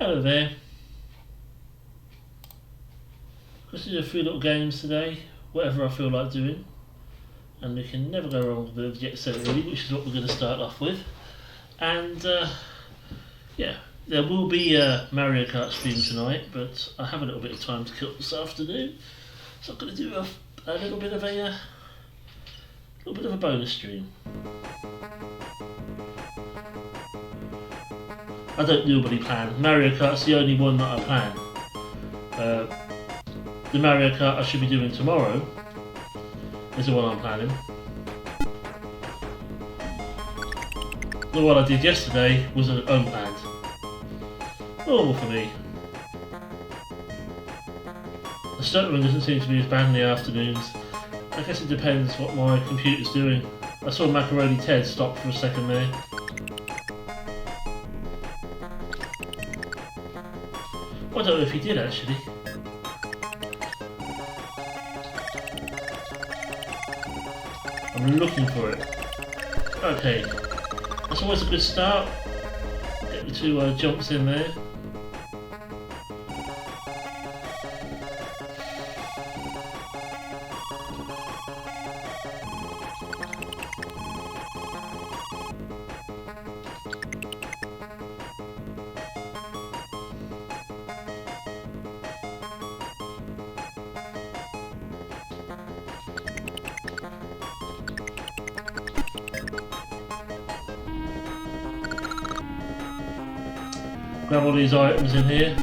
Hello there. Let's do a few little games today, whatever I feel like doing. And we can never go wrong with the Jet Set really, which is what we're going to start off with. And yeah, there will be a Mario Kart stream tonight, but I have a little bit of time to kill this afternoon. So I'm going to do a little bit of a bonus stream. I don't normally plan. Mario Kart's the only one that I plan. The Mario Kart I should be doing tomorrow is the one I'm planning. The one I did yesterday was an unplanned. Normal for me. The stuttering doesn't seem to be as bad in the afternoons. I guess it depends what my computer's doing. I saw Macaroni Ted stop for a second there. I don't know if he did actually. I'm looking for it. Okay, that's always a good start. Get the two jumps in there. Grab all these items in here.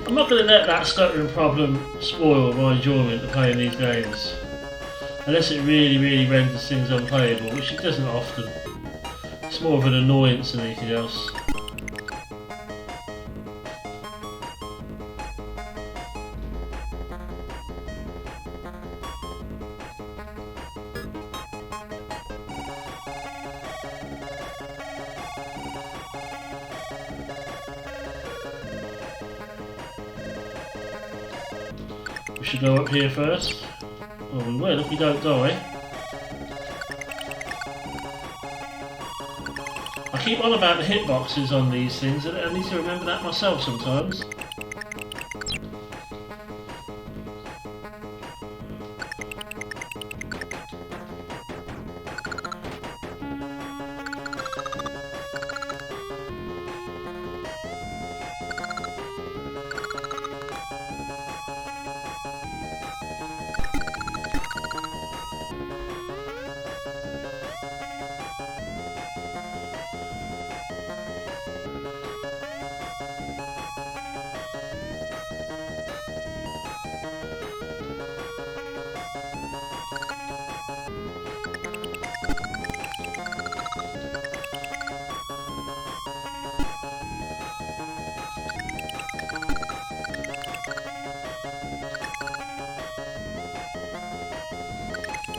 I'm not going to let that stuttering problem spoil my enjoyment of playing these games. Unless it really renders things unplayable, which it doesn't often. It's more of an annoyance than anything else. We should go up here first. Well, we will if we don't die. I keep on about the hitboxes on these things, and I need to remember that myself sometimes.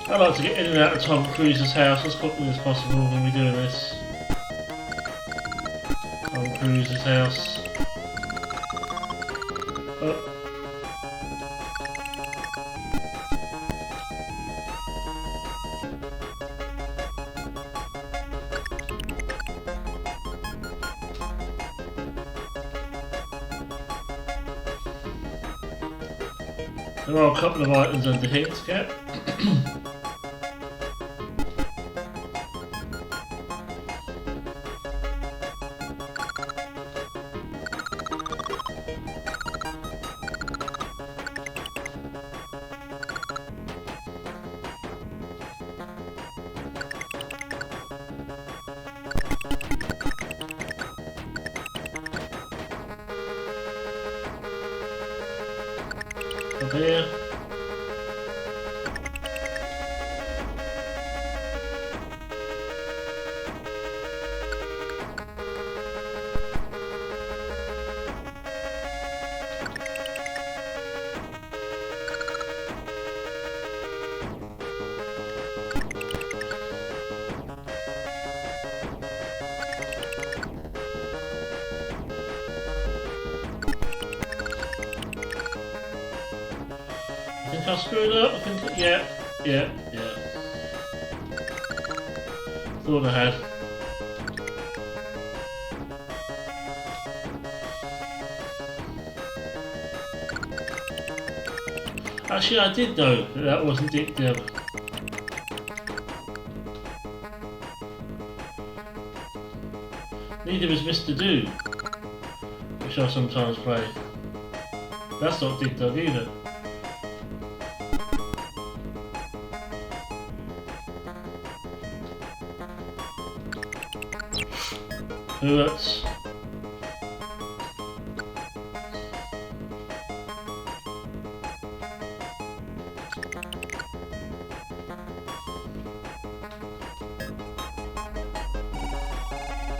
I like to get in and out of Tom Cruise's house as quickly as possible when we're doing this. Tom Cruise's house. There are a couple of items under here to get. Up here. I screwed up? I think, yeah. Thought I had. Actually, I did know that that wasn't Dick Deb. Neither was Mr. Do, which I sometimes play. That's not Dig Dug either. Who else?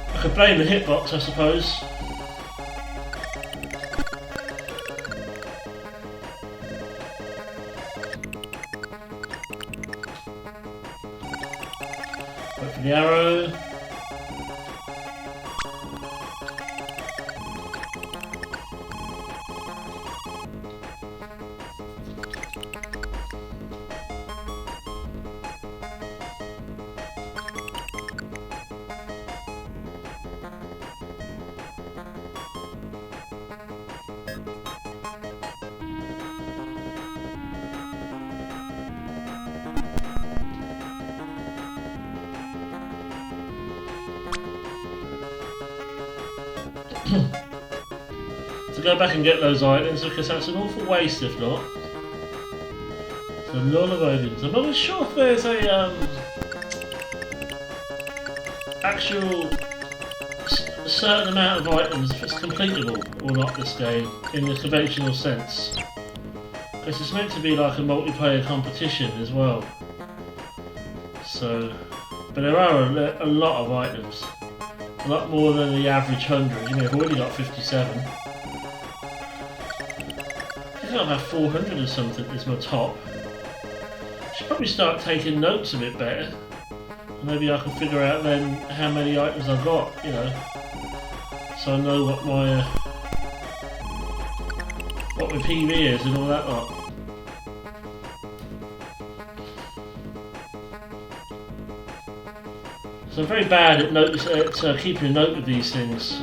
I could blame the hitbox, I suppose. Wait for the arrow. To go back and get those items, because that's an awful waste if not. It's a lot of items. I'm not sure if there's a actual certain amount of items, if it's completable or not this game, in the conventional sense. Because it's meant to be like a multiplayer competition as well. So, but there are a lot of items. A lot more than the average 100. You know, I've already got 57. I think I've had 400 or something is my top. Should probably start taking notes a bit better. Maybe I can figure out then how many items I've got, you know. So I know what my PB is and all that lot. So I'm very bad at keeping a note of these things.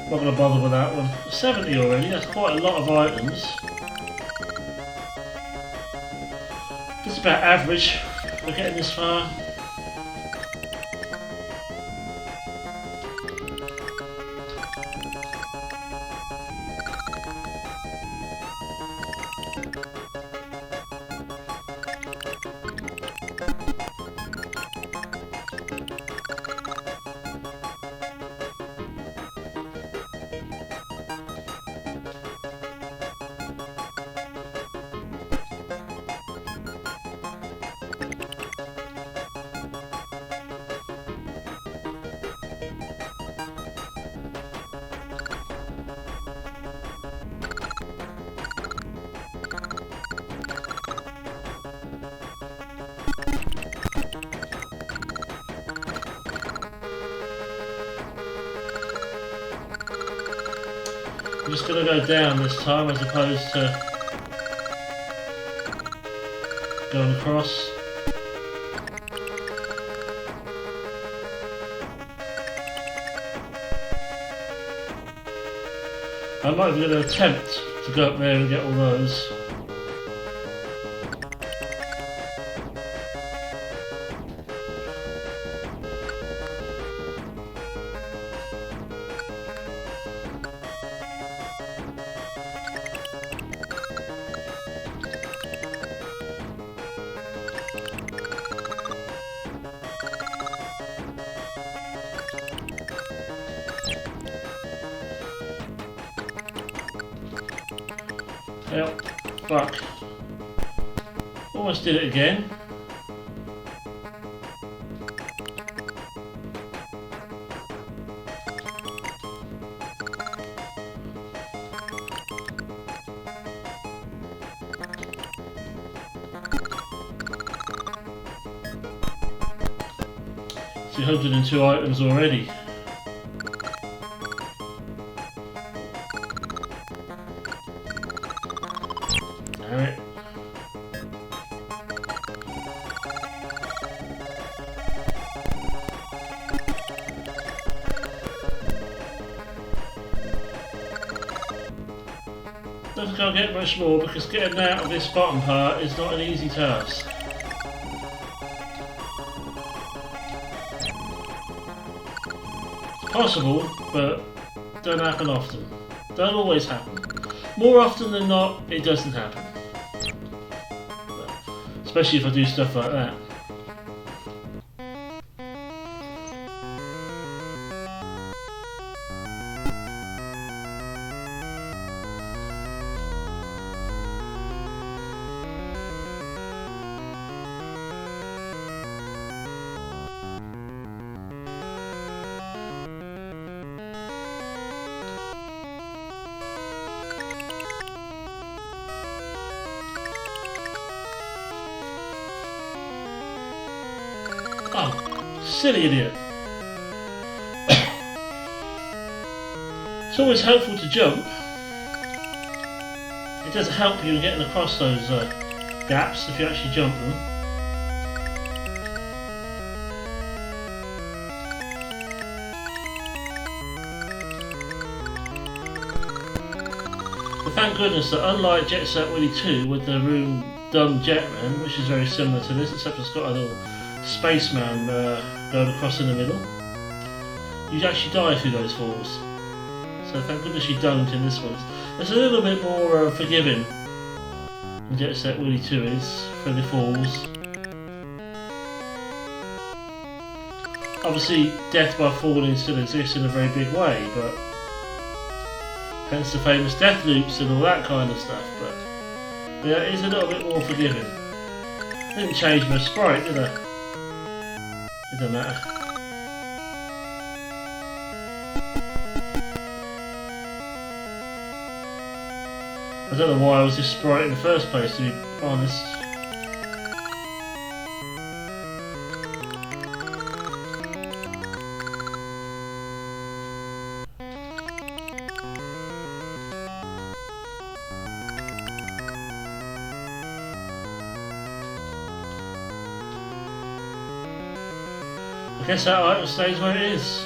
Not going to bother with that one. 70 already, that's quite a lot of items. It's about average for getting this far. I'm just going to go down this time as opposed to going across. I'm not even going to attempt to go up there and get all those. Yep. Fuck. Almost did it again. So 102 items already. Damn it. Don't think I'll get much more because getting out of this bottom part is not an easy task. Possible, but don't happen often. Don't always happen. More often than not, it doesn't happen. Especially if I do stuff like that. Oh, silly idiot. It's always helpful to jump. It does help you in getting across those gaps if you actually jump them. But thank goodness that unlike Jet Set Willy 2 with the room done Jetman, which is very similar to this except it's got a little spaceman going across in the middle, you actually die through those falls. So thank goodness you don't in this one. It's a little bit more forgiving than Jet Set Willy 2 is for the falls. Obviously death by falling still exists in a very big way, but hence the famous death loops and all that kind of stuff, but yeah, it is a little bit more forgiving. Didn't change my sprite, did I? It doesn't matter. I don't know why I was this sprite in the first place, to be honest. I guess that item stays where it is.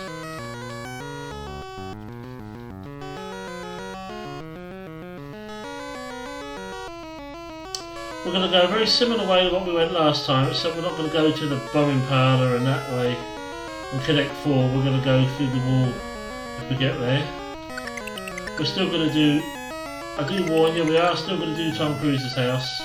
We're going to go a very similar way to what we went last time, except we're not going to go to the bombing parlour and that way and collect 4. We're going to go through the wall if we get there. We're still going to do, I do warn you, we are still going to do Tom Cruise's house.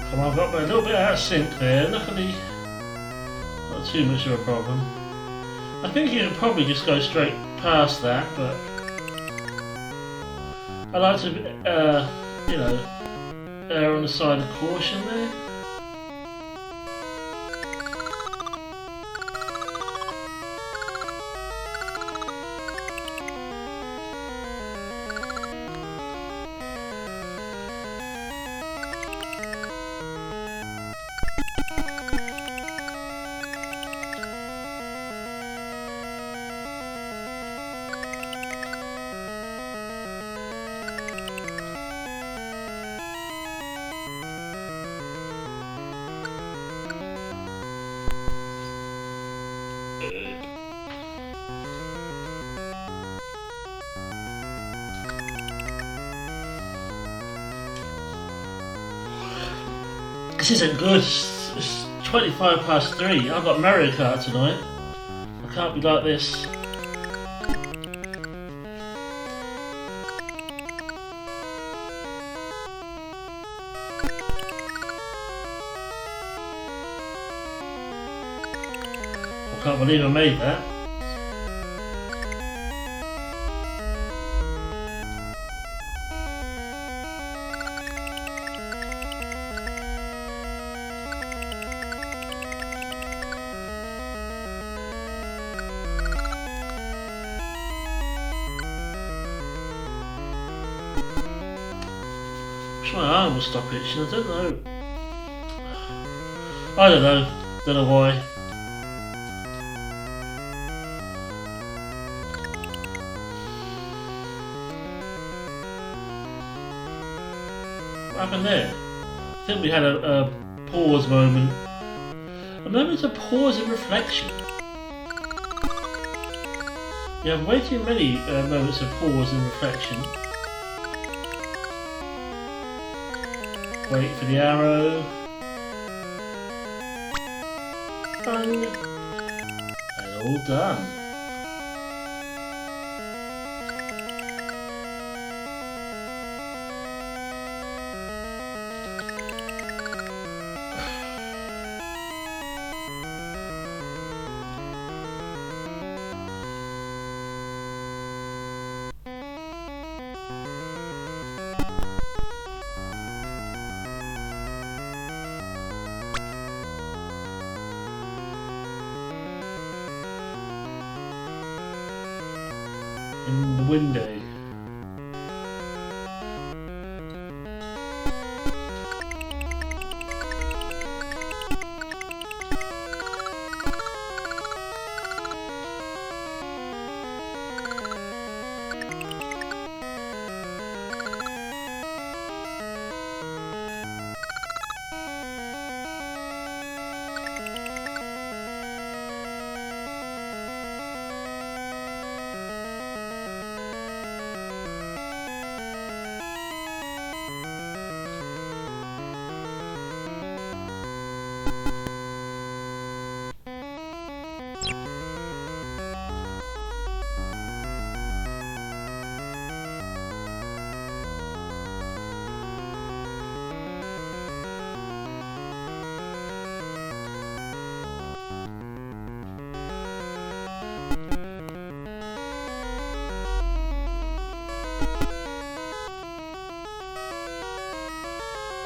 Come on, I've got a little bit out of sync there, luckily not too much of a problem. I think you could probably just go straight past that, but I like to, you know, err on the side of caution there. This isn't good. It's 25 past 3. I've got Mario Kart tonight. I can't be like this. I can't believe I made that. My arm will stop itching, I don't know. I don't know. Don't know why. What happened there? I think we had a pause moment. A moment of pause and reflection. You have way too many moments of pause and reflection. Wait for the arrow. Bang. And all done. In the window.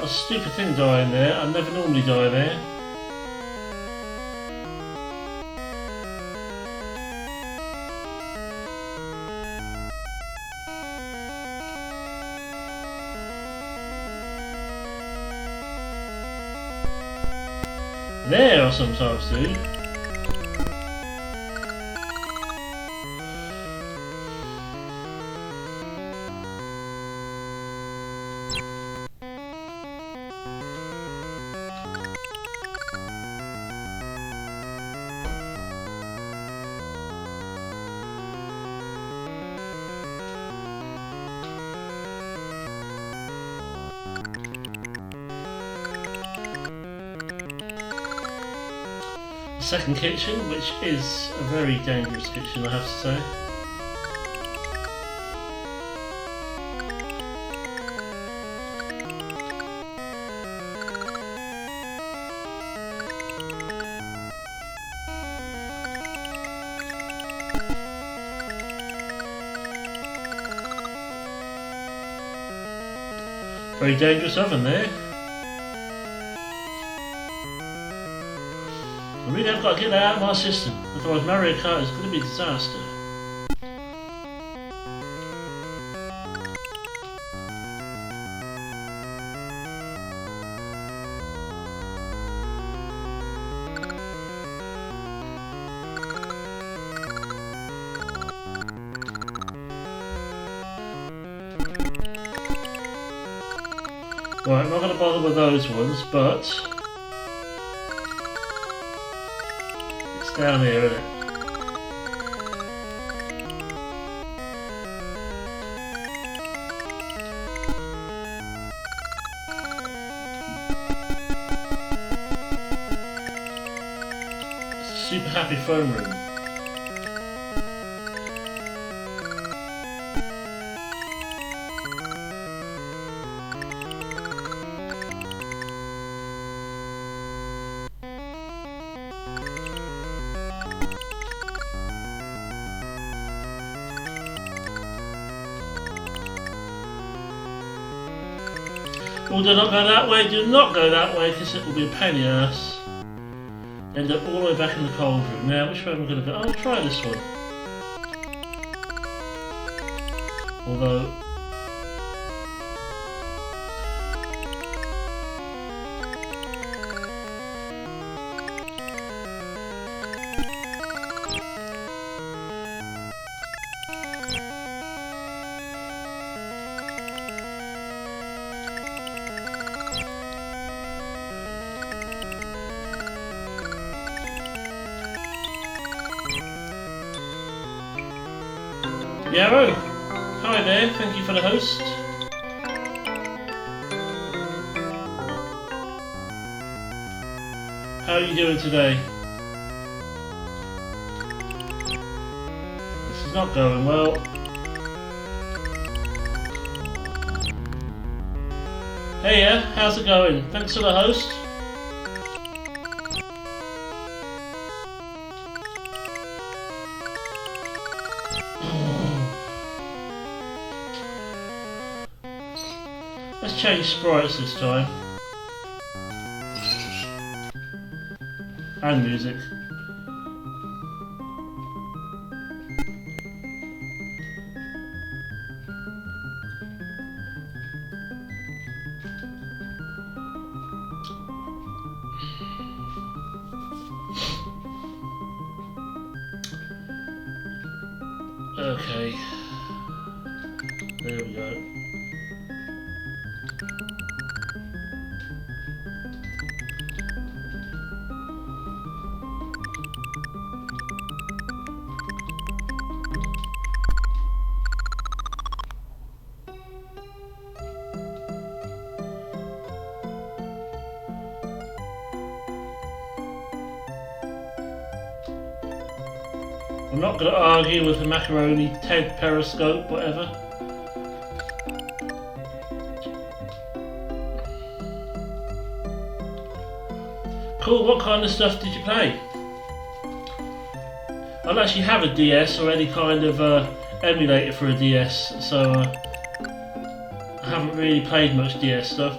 A stupid thing dying there. I never normally die there. There I sometimes do. Second kitchen, which is a very dangerous kitchen, I have to say. Very dangerous oven there. I really have got to get that out of my system, otherwise Mario Kart is going to be a disaster. Right, I'm not going to bother with those ones, but it's down here, isn't it? It's a super happy phone room. Oh, do not go that way, do not go that way, because it will be a pain in the ass. End up all the way back in the cold room. Now, which way am I going to go? I'll try this one. Although... Yarrow! Hi there, thank you for the host. How are you doing today? This is not going well. Hey yeah, how's it going? Thanks for the host. Let's change sprites this time. And music. Okay. There we go. I'm not going to argue with the macaroni Ted periscope, whatever. Cool, what kind of stuff did you play? I don't actually have a DS or any kind of emulator for a DS, so I haven't really played much DS stuff.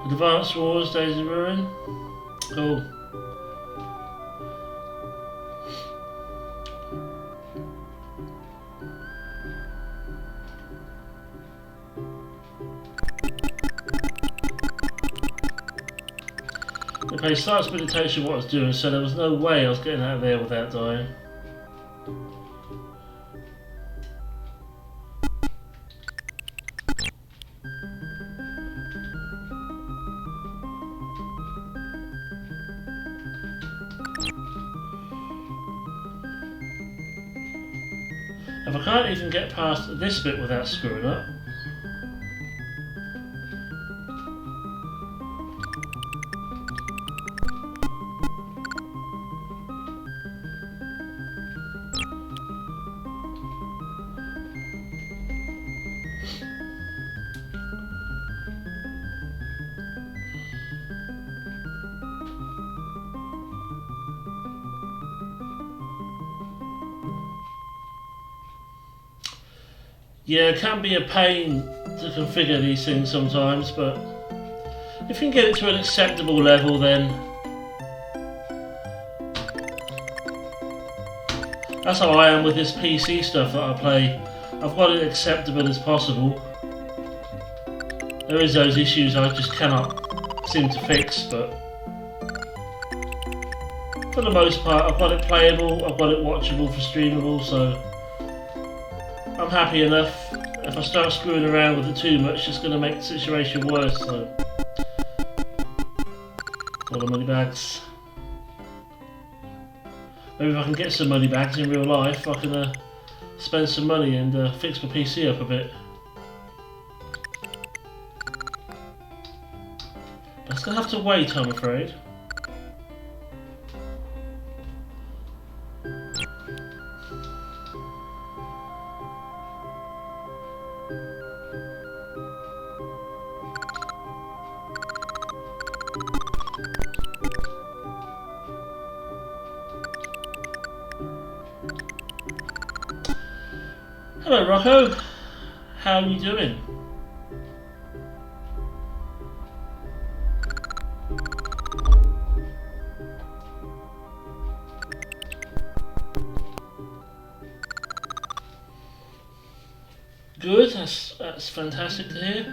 Advance Wars, Days of Ruin. Cool. Okay, starts meditation what I was doing, so there was no way I was getting out of there without dying. If I can't even get past this bit without screwing up, Yeah, it can be a pain to configure these things sometimes, but if you can get it to an acceptable level, then that's how I am with this PC stuff that I play. I've got it acceptable as possible. There is those issues I just cannot seem to fix, but for the most part I've got it playable, I've got it watchable for streamable, so I'm happy enough. If I start screwing around with it too much, it's going to make the situation worse, so all the money bags. Maybe if I can get some money bags in real life, I can spend some money and fix my PC up a bit. But it's going to have to wait, I'm afraid. Hello Rocco, how are you doing? Good, that's fantastic to hear.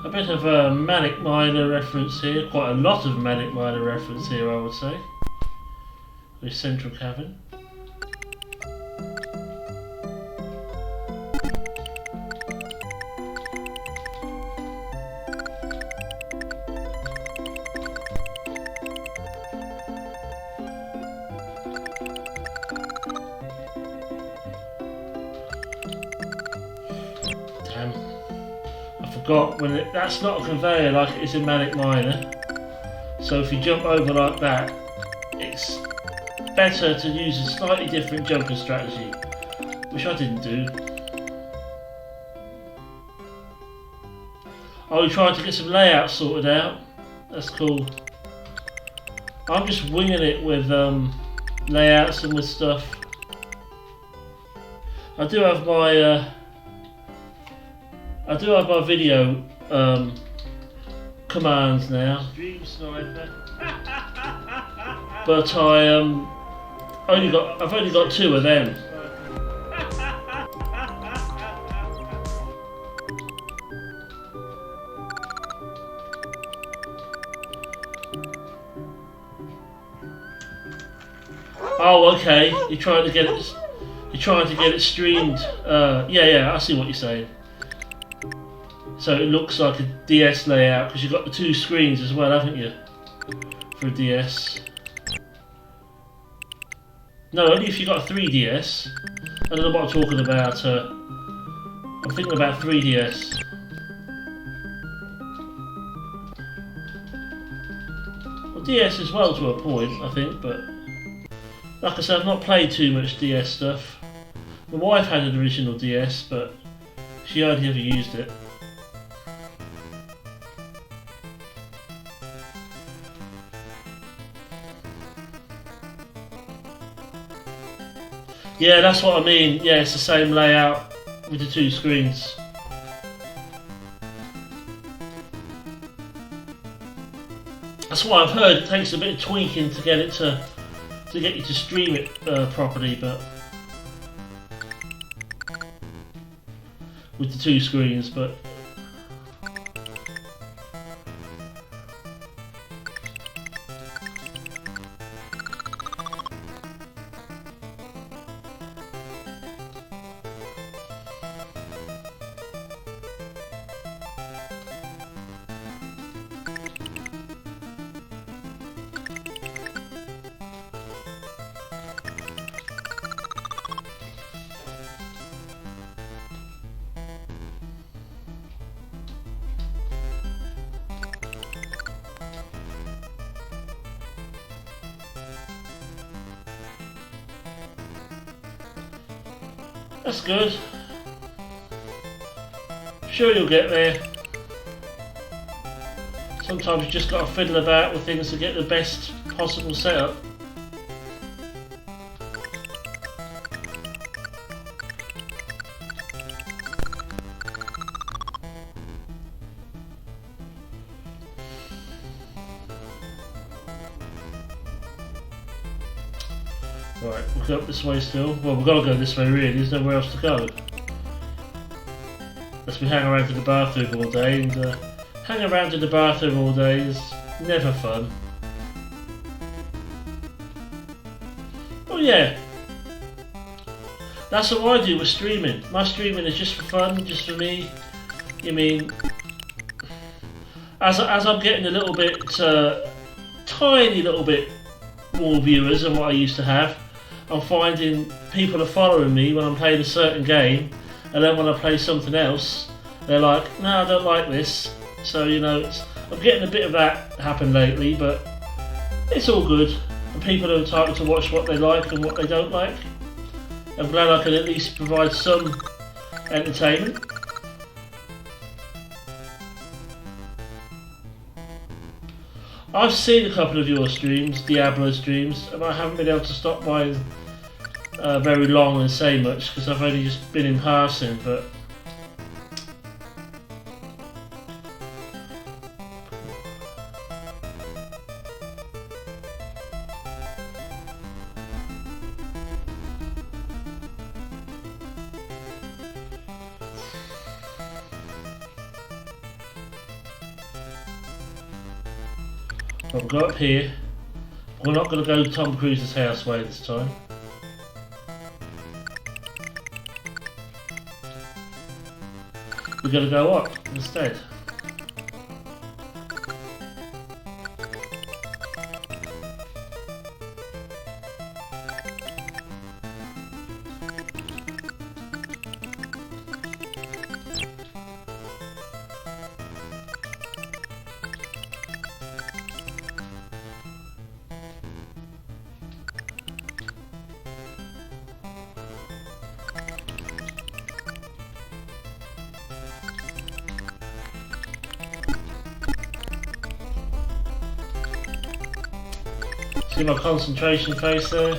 A bit of a Manic Miner reference here, quite a lot of Manic Miner reference here I would say. With Central Cavern. Damn. I forgot when that's not a conveyor like it is in Manic Miner. So if you jump over like that, it's better to use a slightly different jumping strategy, which I didn't do. Oh, you're trying to get some layouts sorted out? That's cool. I'm just winging it with layouts and with stuff. I do have my video commands now. Dream Sniper. But I've only got 2 of them. Oh, okay. You're trying to get it streamed. Yeah, I see what you're saying. So it looks like a DS layout because you've got the 2 screens as well, haven't you? For a DS. No, only if you've got a 3DS. I don't know what I'm talking about. I'm thinking about 3DS. Well, DS as well to a point, I think, but like I said, I've not played too much DS stuff. My wife had an original DS, but she hardly ever used it. Yeah, that's what I mean. Yeah, it's the same layout with the 2 screens. That's what I've heard. It takes a bit of tweaking to get it to get you to stream it properly, but with the 2 screens. But That's good. Sure, you'll get there. Sometimes you just got to fiddle about with things to get the best possible setup. Right, we'll go up this way still. Well, we've got to go this way really, there's nowhere else to go. Unless we hang around in the bathroom all day, and hang around in the bathroom all day is never fun. Oh yeah, that's what I do with streaming. My streaming is just for fun, just for me. You mean, as I'm getting a little bit, tiny little bit more viewers than what I used to have, I'm finding people are following me when I'm playing a certain game, and then when I play something else, they're like, no, I don't like this. So, you know, I'm getting a bit of that happen lately, but it's all good. And people are entitled to watch what they like and what they don't like. I'm glad I can at least provide some entertainment. I've seen a couple of your streams, Diablo streams, and I haven't been able to stop by very long and say much because I've only just been in passing, but I'll go up here. We're not going to go Tom Cruise's house way this time. We're going to go up instead. See my concentration face there?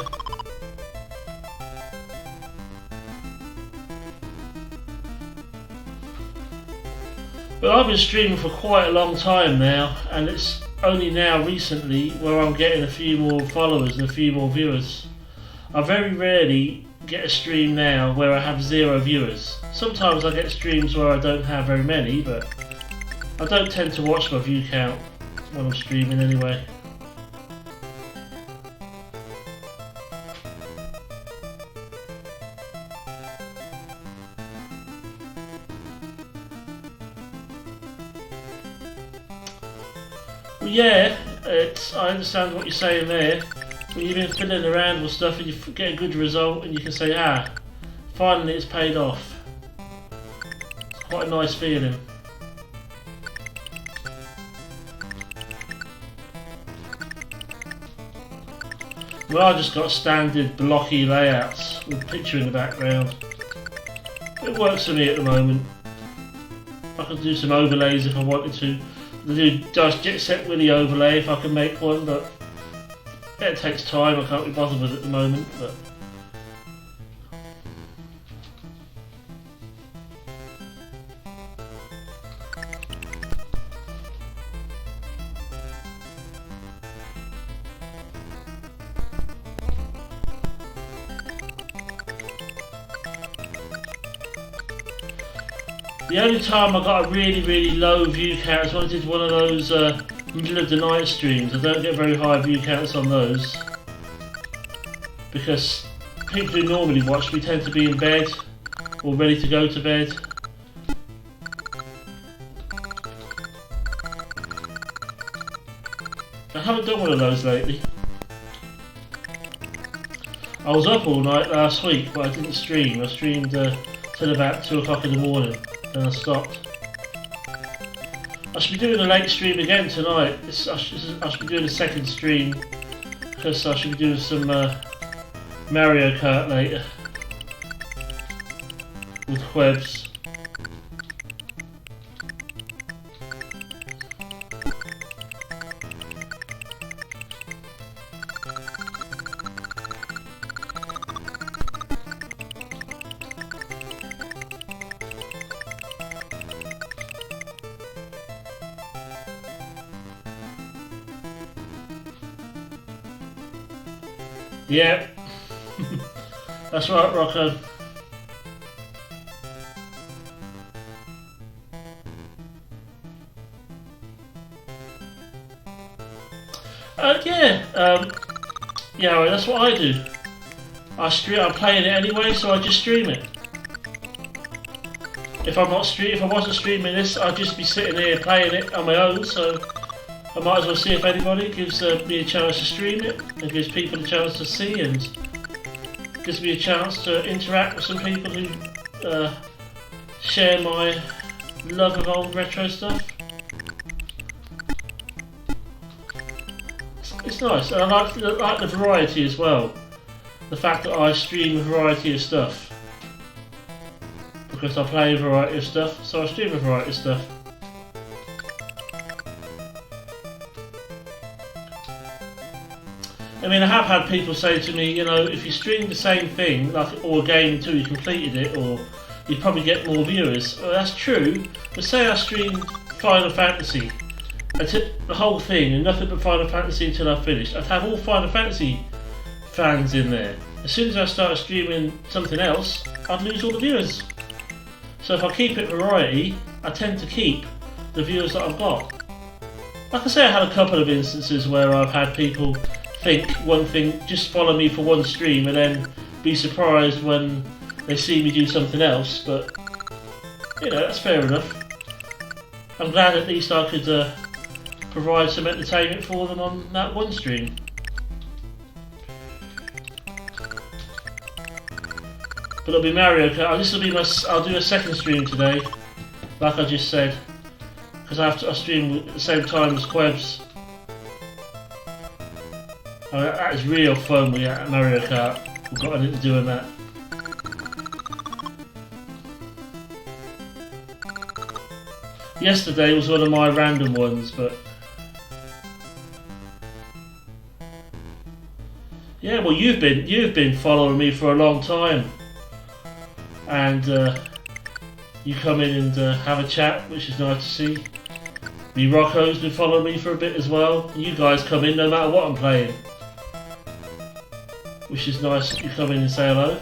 But I've been streaming for quite a long time now, and it's only now recently where I'm getting a few more followers and a few more viewers. I very rarely get a stream now where I have 0 viewers. Sometimes I get streams where I don't have very many, but I don't tend to watch my view count when I'm streaming anyway. Well, yeah, I understand what you're saying there. When you've been fiddling around with stuff and you get a good result and you can say, ah, finally it's paid off. It's quite a nice feeling. Well, I just got standard blocky layouts with a picture in the background. It works for me at the moment. I can do some overlays if I wanted to. Do just Jet Set Willy overlay if I can make one, but it takes time. I can't be bothered with it at the moment. But the only time I got a really low view count is when I did one of those middle of the night streams. I don't get very high view counts on those because people who normally watch me tend to be in bed or ready to go to bed. I haven't done one of those lately. I was up all night last week, but I didn't stream. I streamed till about 2 o'clock in the morning. Then I stopped. I should be doing a late stream again tonight. I should be doing a second stream because I should be doing some Mario Kart later. with webs. Yeah, that's right, Rocco. Yeah, that's what I do. I'm playing it anyway, so I just stream it. If I wasn't streaming this, I'd just be sitting here playing it on my own. So I might as well see if anybody gives me a chance to stream it, and gives people a chance to see, and gives me a chance to interact with some people who share my love of old retro stuff. It's nice, and I like the variety as well. The fact that I stream a variety of stuff. Because I play a variety of stuff, so I stream a variety of stuff. I mean, I have had people say to me, you know, if you stream the same thing, like, or a game until you completed it, or you'd probably get more viewers. Well, that's true, but say I streamed Final Fantasy, I took the whole thing and nothing but Final Fantasy until I finished, I'd have all Final Fantasy fans in there. As soon as I started streaming something else, I'd lose all the viewers. So if I keep it variety, I tend to keep the viewers that I've got. Like I say, I had a couple of instances where I've had people think one thing, just follow me for one stream and then be surprised when they see me do something else, but you know, that's fair enough. I'm glad at least I could provide some entertainment for them on that one stream. But it'll be Mario Kart. I'll do a second stream today, like I just said, because I stream at the same time as Quebs. Oh, that is real fun with Mario Kart. We've got anything to do with that. Yesterday was one of my random ones, but yeah, well, you've been following me for a long time. And you come in and have a chat, which is nice to see. Me Rocco's been following me for a bit as well. You guys come in no matter what I'm playing, which is nice. You come in and say hello.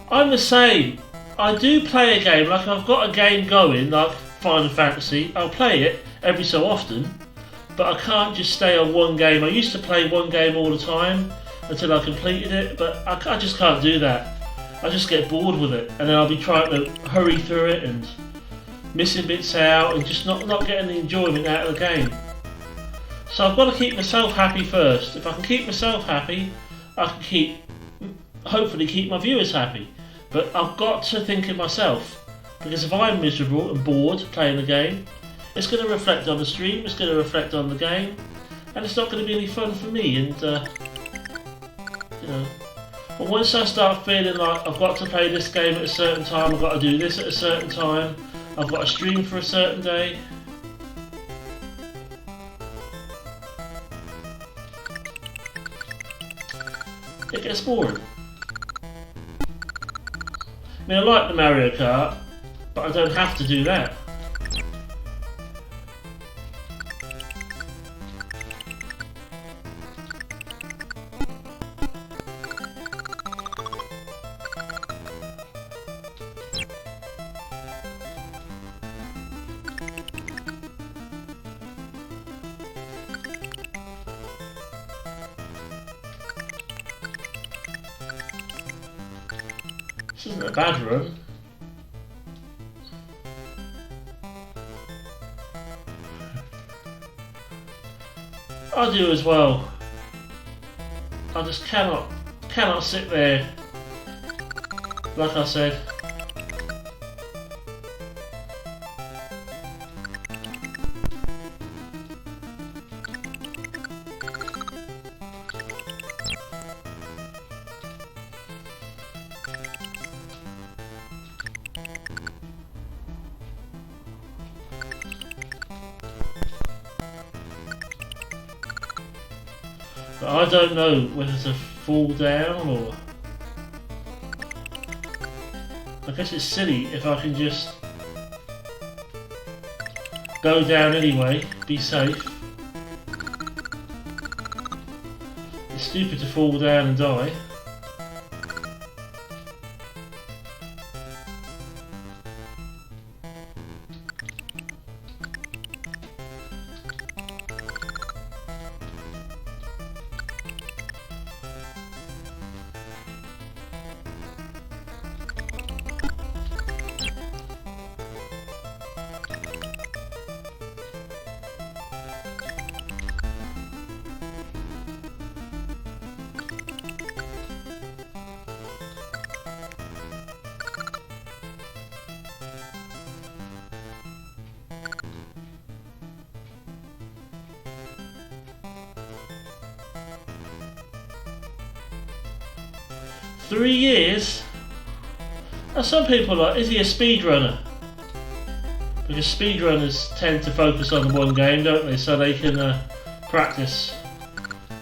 I'm the same. I do play a game, like I've got a game going, like Final Fantasy. I'll play it every so often, but I can't just stay on one game. I used to play one game all the time until I completed it, but I just can't do that. I just get bored with it, and then I'll be trying to hurry through it and missing bits out and just not getting the enjoyment out of the game. So I've got to keep myself happy first. If I can keep myself happy, I can hopefully keep my viewers happy. But I've got to think of myself, because if I'm miserable and bored playing the game, it's going to reflect on the stream, it's going to reflect on the game, and it's not going to be any fun for me. And you know, but once I start feeling like I've got to play this game at a certain time, I've got to do this at a certain time, I've got to stream for a certain day, it gets boring. I mean, I like the Mario Kart, but I don't have to do that. This isn't a bad run. I do as well. I just cannot sit there. Like I said. But I don't know whether to fall down or... I guess it's silly if I can just go down anyway, be safe. It's stupid to fall down and die. Three years? Now some people are like, is he a speedrunner? Because speedrunners tend to focus on one game, don't they? So they can practice.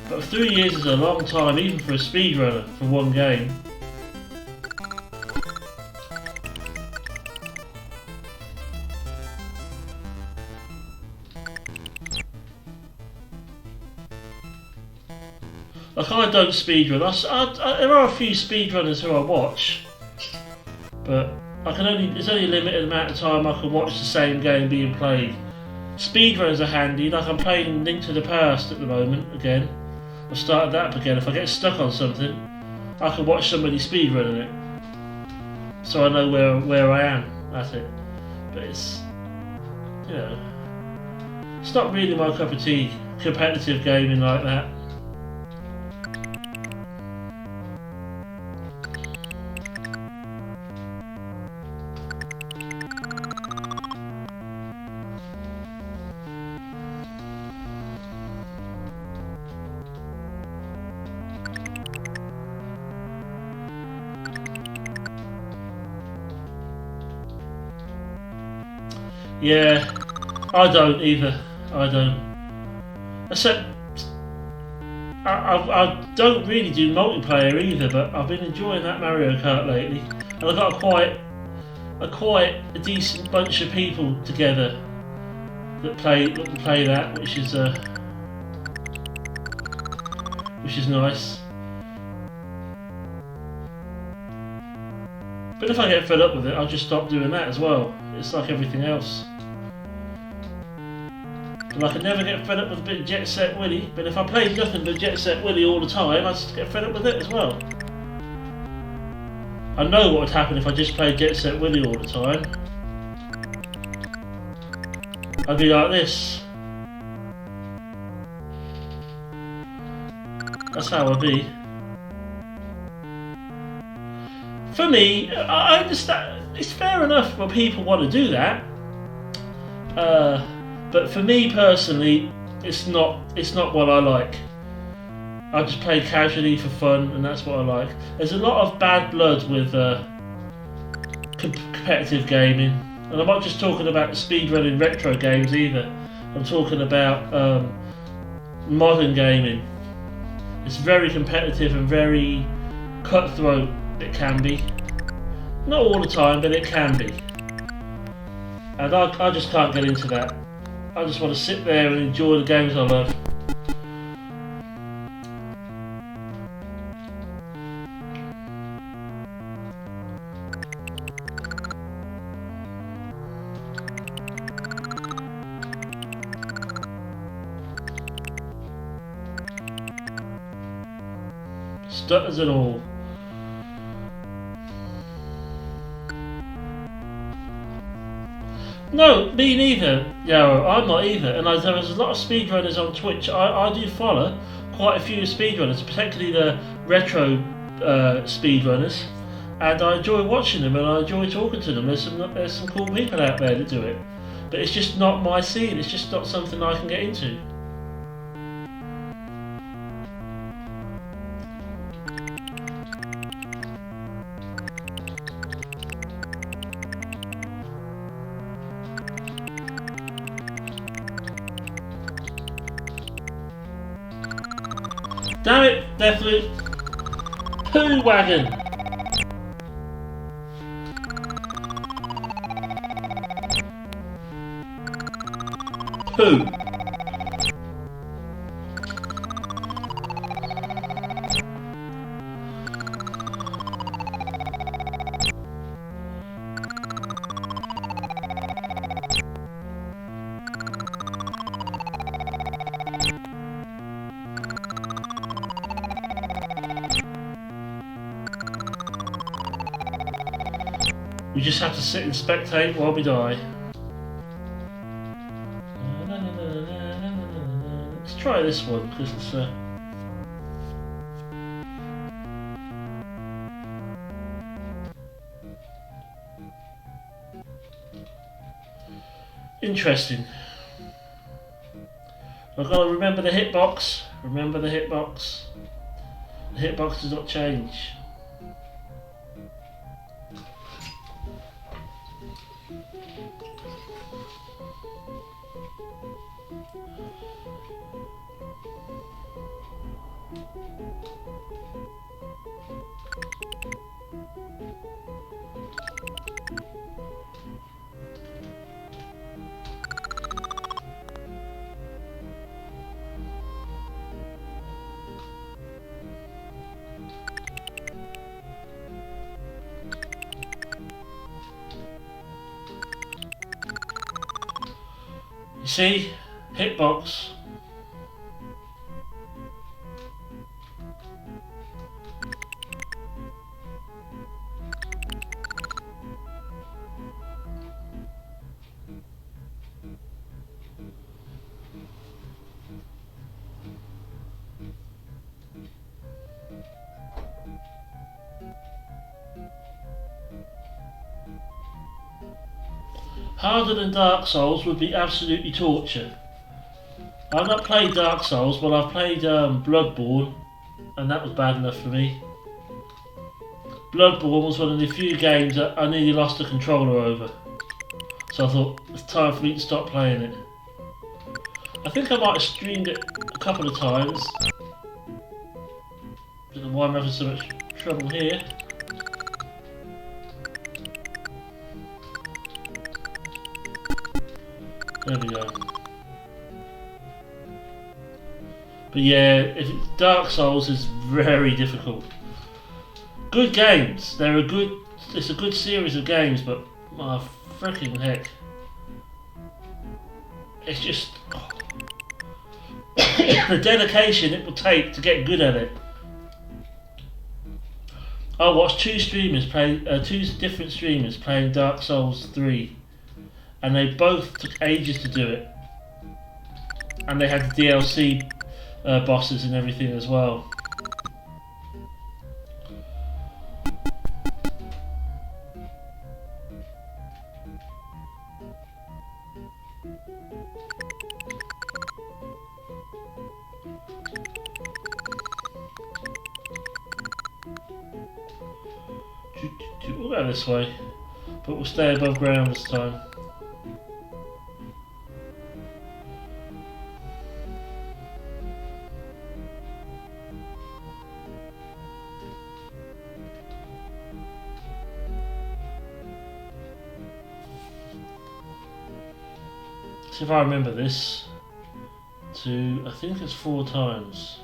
But 3 years is a long time, even for a speedrunner, for one game. Like, I don't speedrun. There are a few speedrunners who I watch, but there's only a limited amount of time I can watch the same game being played. Speedruns are handy, like I'm playing Link to the Past at the moment again. I've started that up again. If I get stuck on something, I can watch somebody speedrunning it, so I know where I am at it. But it's, you know, it's not really my cup of tea, competitive gaming like that. Yeah, I don't either. I don't. Except, I don't really do multiplayer either, but I've been enjoying that Mario Kart lately. And I've got quite a decent bunch of people together that can play that, which is nice. But if I get fed up with it, I'll just stop doing that as well. It's like everything else. And I can never get fed up with a bit of Jet Set Willy, but if I played nothing but Jet Set Willy all the time, I'd just get fed up with it as well. I know what would happen if I just played Jet Set Willy all the time. I'd be like this. That's how I'd be. For me, I understand, it's fair enough when people want to do that. But for me personally, it's not what I like. I just play casually for fun, and that's what I like. There's a lot of bad blood with competitive gaming, and I'm not just talking about speedrunning retro games either. I'm talking about modern gaming. It's very competitive and very cutthroat. It can be. Not all the time, but it can be. And I just can't get into that. I just want to sit there and enjoy the games I love. Stutters and all. No, me neither, Yarrow. I'm not either. And there's a lot of speedrunners on Twitch. I do follow quite a few speedrunners, particularly the retro speedrunners. And I enjoy watching them and I enjoy talking to them. There's some cool people out there that do it. But it's just not my scene. It's just not something I can get into. Damn it, Deathloop! Poo wagon! Poo! We just have to sit and spectate while we die. Let's try this one because it's interesting. I've got to remember the hitbox. Remember the hitbox. The hitbox does not change. You see? Hitbox. Harder than Dark Souls would be absolutely torture. I've not played Dark Souls, but I've played Bloodborne, and that was bad enough for me. Bloodborne was one of the few games that I nearly lost the controller over. So I thought, it's time for me to stop playing it. I think I might have streamed it a couple of times. Don't know why I'm having so much trouble here. There we go. But yeah, Dark Souls is very difficult. Good games. It's a good series of games, but my freaking heck. It's just the dedication it will take to get good at it. I watched two different streamers playing Dark Souls 3. And they both took ages to do it. And they had the DLC bosses and everything as well. We'll go this way, but we'll stay above ground this time. See if I remember this. I think it's 4 times.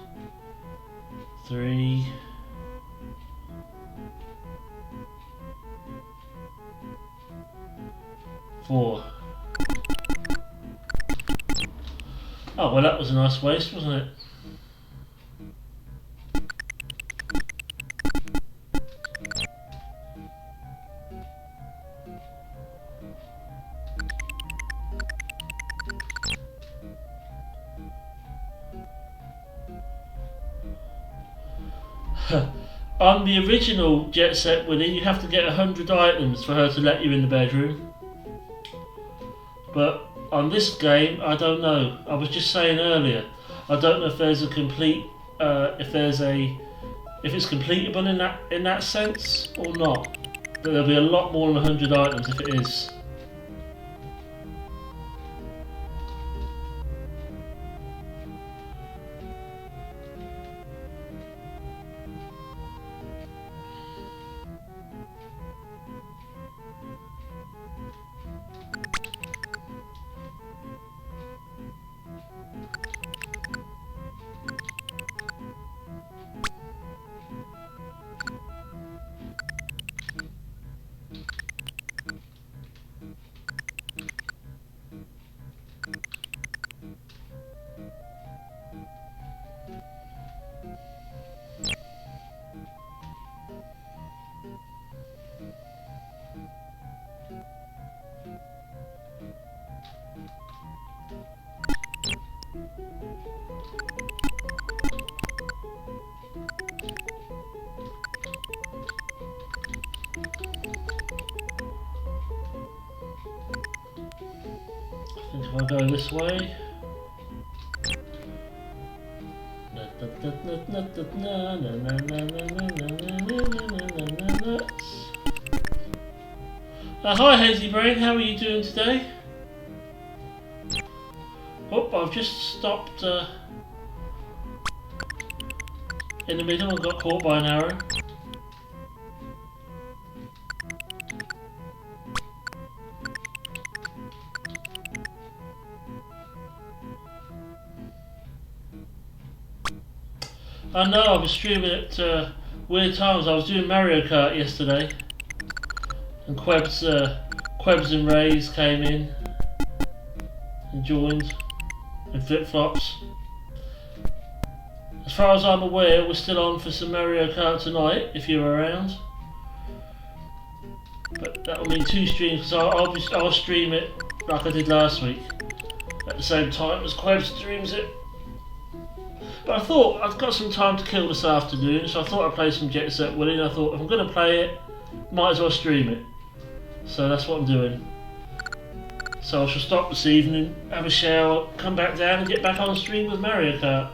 3. 4. Oh well, that was a nice waste, wasn't it? On the original Jet Set Willy, you have to get 100 items for her to let you in the bedroom. But on this game, I don't know. I was just saying earlier, I don't know if there's a complete, if it's completable in that sense or not. But there'll be a lot more than 100 items if it is. If I go this way. Hi Hazy Brain, how are you doing today? Oh, I've just stopped in the middle and got caught by an arrow. I know, I was streaming at weird times. I was doing Mario Kart yesterday, and Quebs and Rays came in and joined in flip-flops. As far as I'm aware, we're still on for some Mario Kart tonight, if you're around. But that'll mean 2 streams, because I'll stream it like I did last week, at the same time as Quebs streams it. But I thought I've got some time to kill this afternoon, so I thought I'd play some Jet Set Willy, and I thought if I'm going to play it, might as well stream it. So that's what I'm doing. So I shall stop this evening, have a shower, come back down and get back on stream with Mario Kart.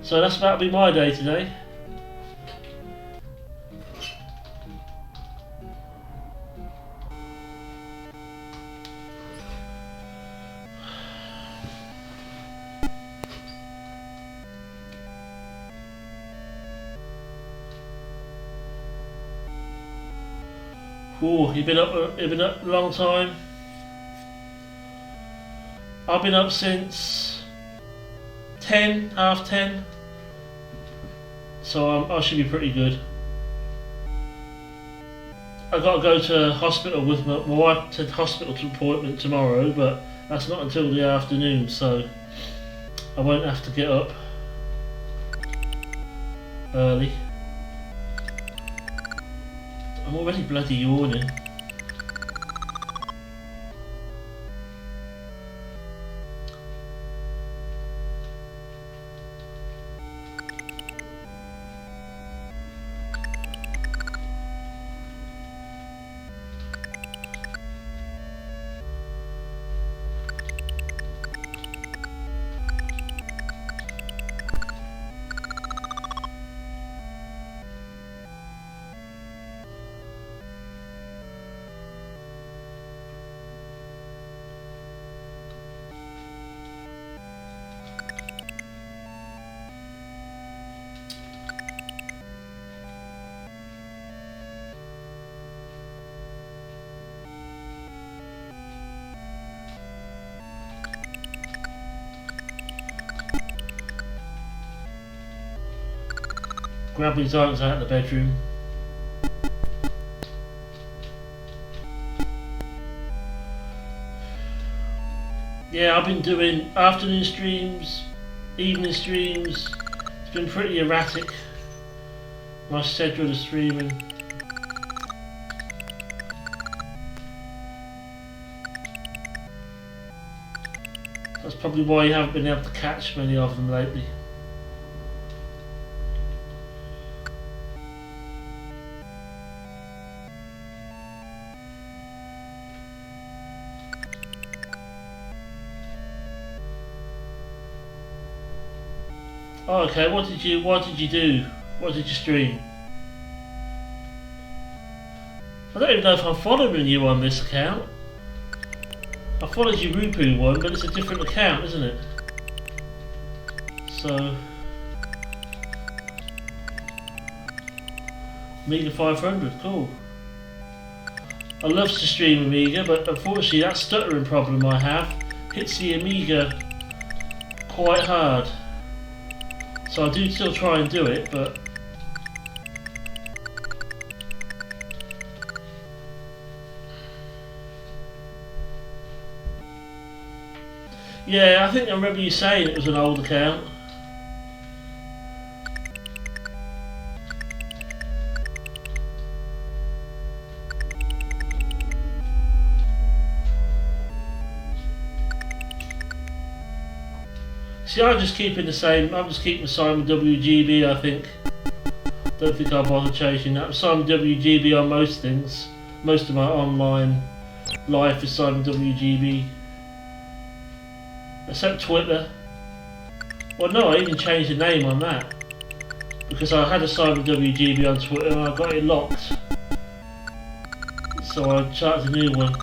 So that's about to be my day today. Oh, you've been up a long time. I've been up since 10, half 10. So I should be pretty good. I got to go to hospital with my wife to hospital appointment tomorrow, but that's not until the afternoon, so I won't have to get up early. I'm already bloody yawning. Grab these items out of the bedroom. Yeah, I've been doing afternoon streams, evening streams. It's been pretty erratic, my schedule of streaming. That's probably why you haven't been able to catch many of them lately. Oh, okay. What did you do? What did you stream? I don't even know if I'm following you on this account. I followed your Rupu one, but it's a different account, isn't it? So, Amiga 500, cool. I love to stream Amiga, but unfortunately that stuttering problem I have hits the Amiga quite hard. So I do still try and do it, but yeah, I think I remember you saying it was an old account. See, I'm just keeping the same. I'm just keeping Simon WGB. I think. Don't think I'll bother changing that. Simon WGB on most things. Most of my online life is Simon WGB, except Twitter. Well, no, I even changed the name on that because I had a Simon WGB on Twitter and I got it locked. So I started a new one.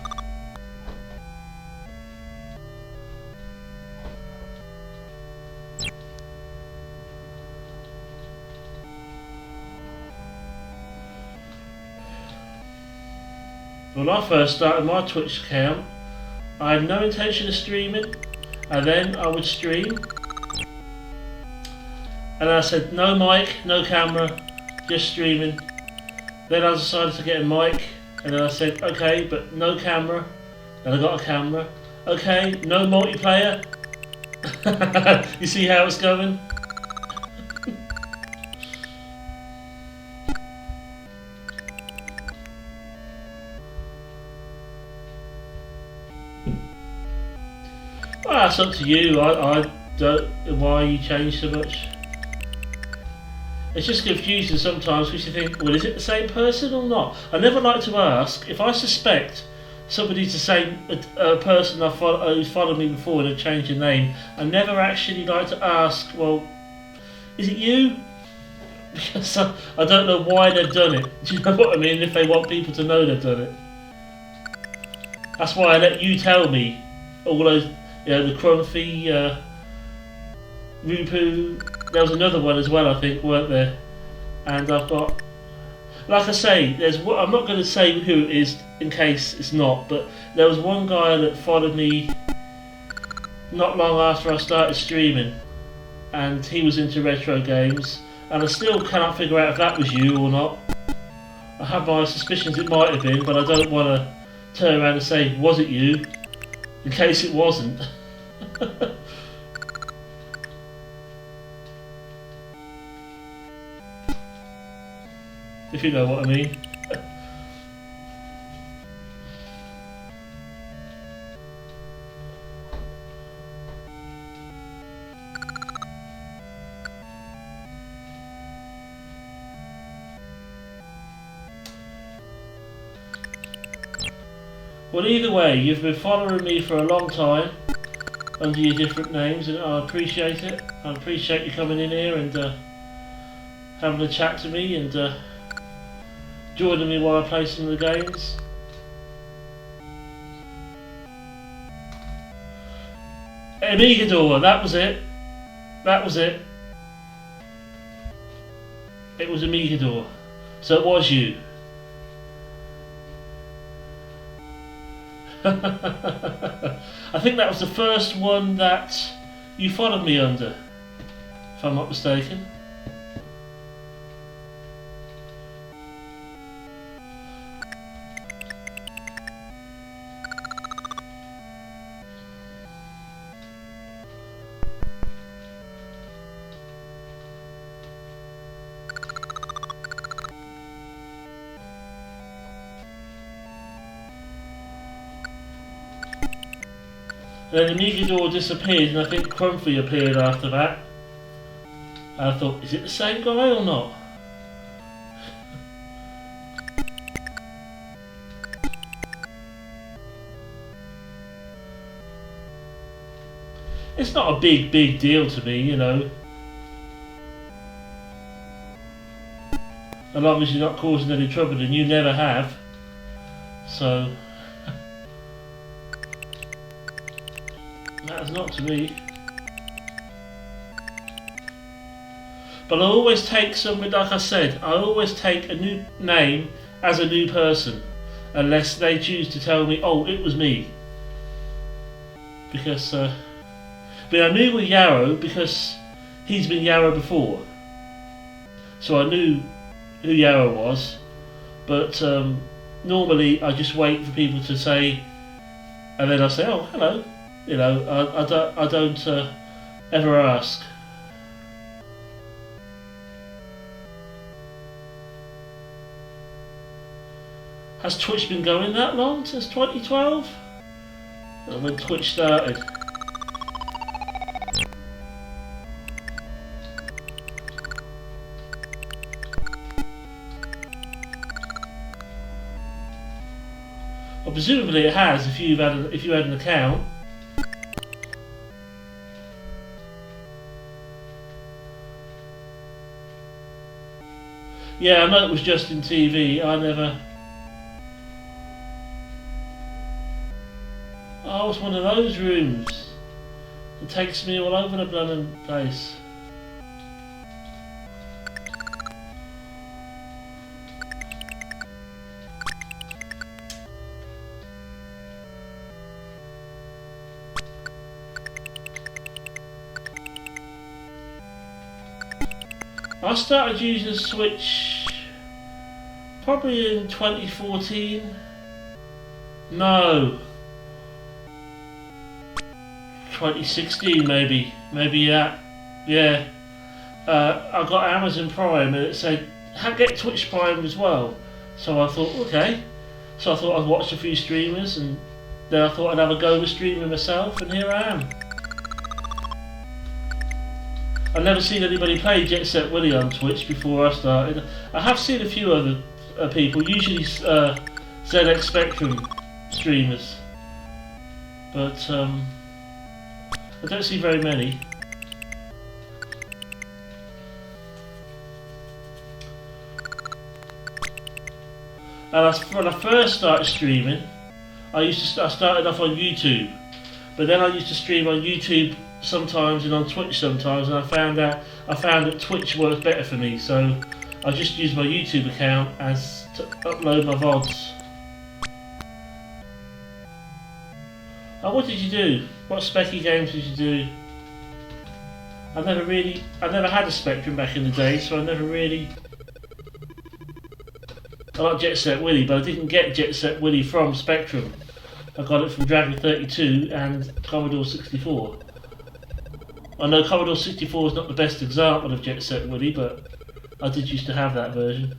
When I first started my Twitch account, I had no intention of streaming, and then I would stream, and I said no mic, no camera, just streaming. Then I decided to get a mic, and then I said okay, but no camera, and I got a camera. Okay, no multiplayer. You see how it's going? Well, that's up to you. I don't know why you change so much. It's just confusing sometimes because you think, well, is it the same person or not? I never like to ask. If I suspect somebody's the same person who's followed me before and have changed their name, I never actually like to ask, well, is it you? Because I don't know why they've done it. Do you know what I mean? If they want people to know they've done it. That's why I let you tell me all those. The Crumpy, Rupu, there was another one as well I think, weren't there? And I've got, like I say, I'm not going to say who it is in case it's not, but there was one guy that followed me not long after I started streaming, and he was into retro games, and I still cannot figure out if that was you or not. I have my suspicions it might have been, but I don't want to turn around and say, was it you? In case it wasn't. If you know what I mean. Well, either way, you've been following me for a long time under your different names, and I appreciate it. I appreciate you coming in here and having a chat to me and joining me while I play some of the games. Amigador, that was it. That was it. It was Amigador. So it was you. I think that was the first one that you followed me under, if I'm not mistaken. Then Amigador disappeared and I think Crumpy appeared after that. And I thought, is it the same guy or not? It's not a big deal to me, you know. as long as you're not causing any trouble, and you never have. So that's not to me. But I always take somebody, like I said, I always take a new name as a new person, unless they choose to tell me, oh, it was me. Because, but I knew with Yarrow because he's been Yarrow before, so I knew who Yarrow was. But normally I just wait for people to say, and then I say, oh, hello. You know, I don't ever ask. Has Twitch been going that long, since 2012? When Twitch started. Well, presumably it has if you had an account. Yeah, I know it was just in TV. I never. Oh, it's one of those rooms. It takes me all over the bloody place. I started using Switch probably in 2014. No. 2016 maybe that. Yeah. I got Amazon Prime and it said, get Twitch Prime as well. So I thought, okay. So I thought I'd watch a few streamers, and then I thought I'd have a go with streaming myself, and here I am. I've never seen anybody play Jet Set Willy on Twitch before I started. I have seen a few other people, usually ZX Spectrum streamers, but I don't see very many. And when I first started streaming, I started off on YouTube, but then I used to stream on YouTube sometimes and on Twitch sometimes, and I found that Twitch worked better for me, so I just used my YouTube account as to upload my VODs. Oh, what did you do? What specky games did you do? I never had a Spectrum back in the day, so I never really. I like Jet Set Willy, but I didn't get Jet Set Willy from Spectrum. I got it from Dragon 32 and Commodore 64. I know Commodore 64 is not the best example of Jet Set Willy, but I did used to have that version.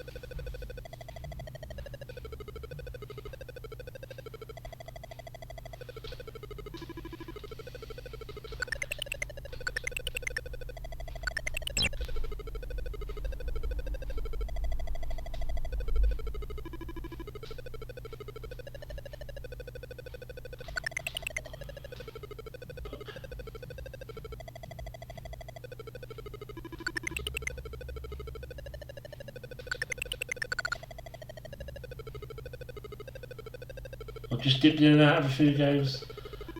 I've just dipped in and out of a few games.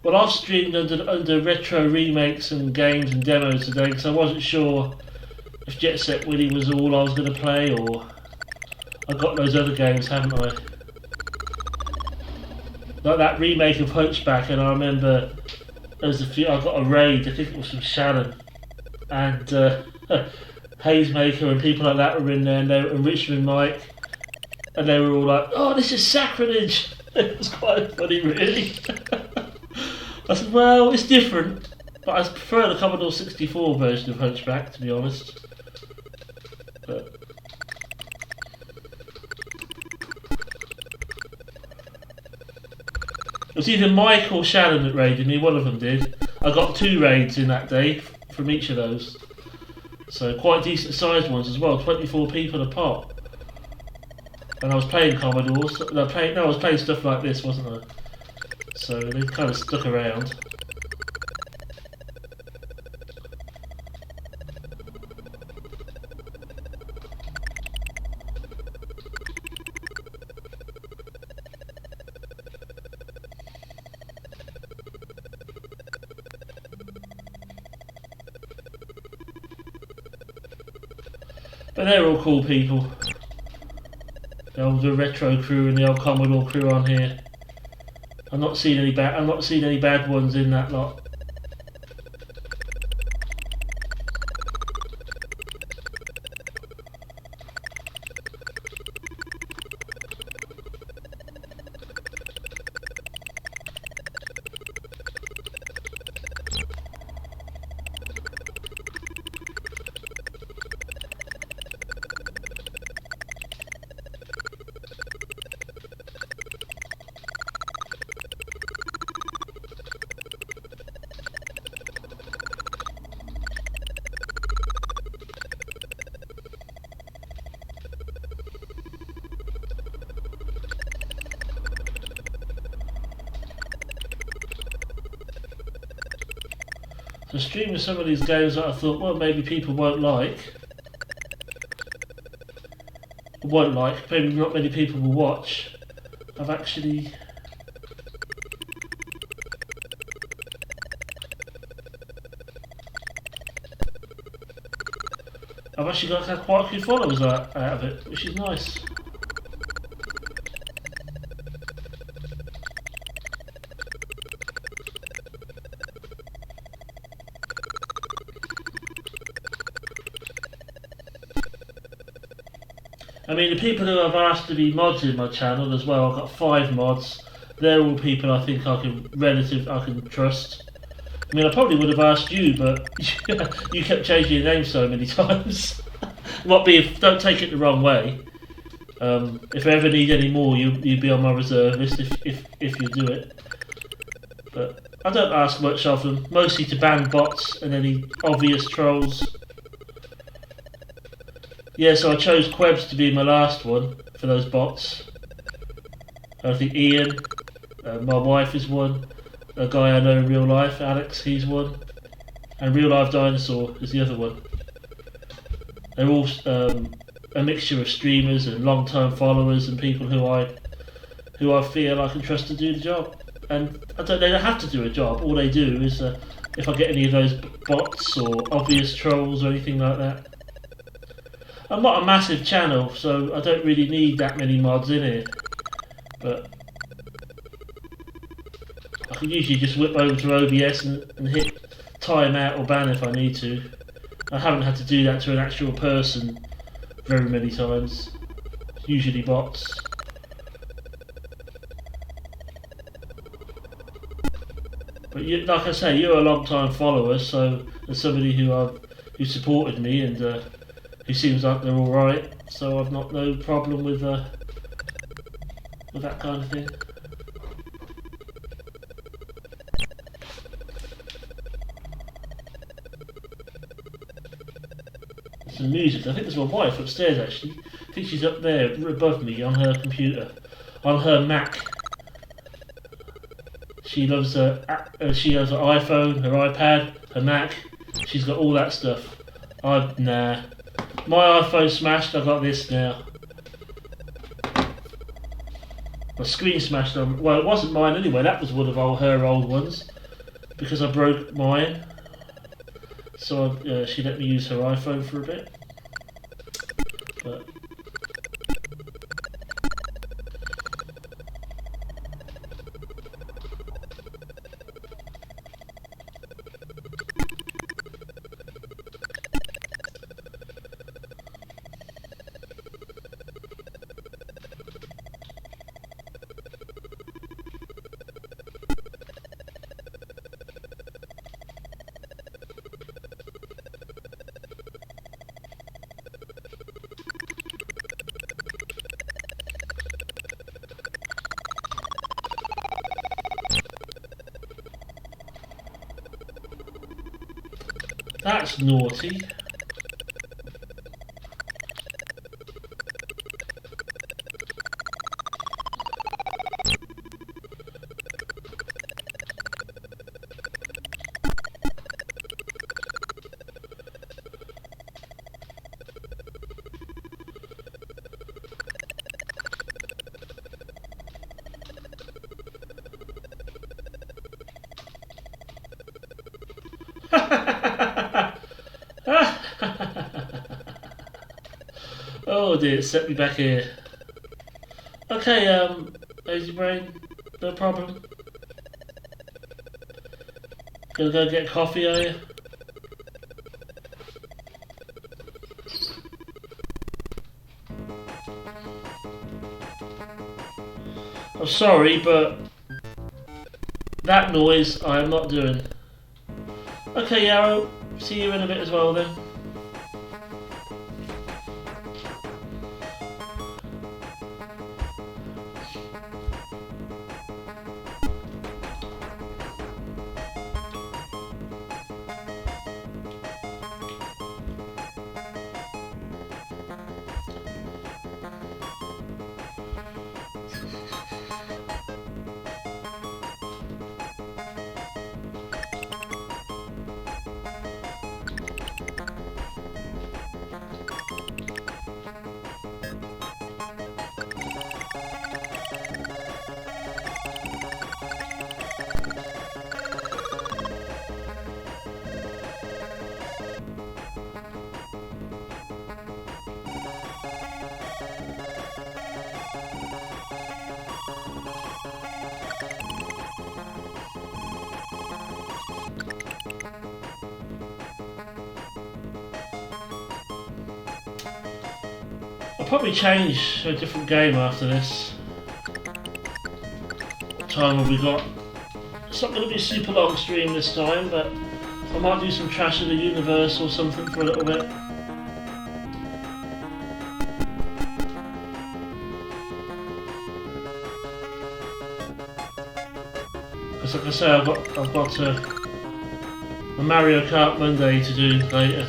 Well, I've streamed under retro remakes and games and demos today because I wasn't sure if Jet Set Willy was all I was going to play, or I got those other games, haven't I? Like that remake of Hunchback, and I remember there was a few. I got a raid. I think it was from Shannon and Hazemaker and people like that were in there, and Richmond Mike, and they were all like, "Oh, this is sacrilege." It was quite funny, really. I said, well, it's different, but I prefer the Commodore 64 version of Hunchback, to be honest. But it was either Mike or Shannon that raided me, one of them did. I got 2 raids in that day from each of those. So quite decent sized ones as well, 24 people a pop. And I was playing Commodores. I was playing stuff like this, wasn't I? So they kind of stuck around. But they're all cool people. The old retro crew and the old Commodore crew on here. I'm not seeing any bad ones in that lot. So streaming some of these games that I thought, well, maybe people won't like, maybe not many people will watch. I've actually got quite a few followers out of it, which is nice. I mean, the people who I've asked to be mods in my channel as well, I've got 5 mods. They're all people I think I can trust. I mean, I probably would have asked you, but you kept changing your name so many times. Don't take it the wrong way. If I ever need any more, you'd be on my reserve list if you do it. But I don't ask much of them, mostly to ban bots and any obvious trolls. Yeah, so I chose Quebs to be my last one for those bots. I think Ian, my wife is one. A guy I know in real life, Alex, he's one. And Real Life Dinosaur is the other one. They're all a mixture of streamers and long-term followers and people who I feel I can trust to do the job. And they don't have to do a job. All they do is if I get any of those bots or obvious trolls or anything like that. I'm not a massive channel, so I don't really need that many mods in here. But I can usually just whip over to OBS and hit time out or ban if I need to. I haven't had to do that to an actual person very many times. It's usually bots. But like I say, you're a long time follower, so as somebody who supported me and who seems like they're all right, so I've not no problem with that kind of thing. Some music. I think there's my wife upstairs actually. I think she's up there above me on her computer, on her Mac. She loves she has an iPhone, her iPad, her Mac. She's got all that stuff. Nah. My iPhone smashed, I got this now. My screen smashed on. Well, it wasn't mine anyway, that was one of her old ones. Because I broke mine. So she let me use her iPhone for a bit. But that's naughty. Oh dear, it set me back here. Okay, Lazy Brain, no problem. Gonna go get coffee, are you? I'm sorry, but that noise I am not doing. Okay, Yarrow, see you in a bit as well then. I'll probably change to a different game after this. What time have we got? It's not going to be a super long stream this time, but I might do some Trash of the Universe or something for a little bit. Because like I say, I've got a Mario Kart Monday to do later.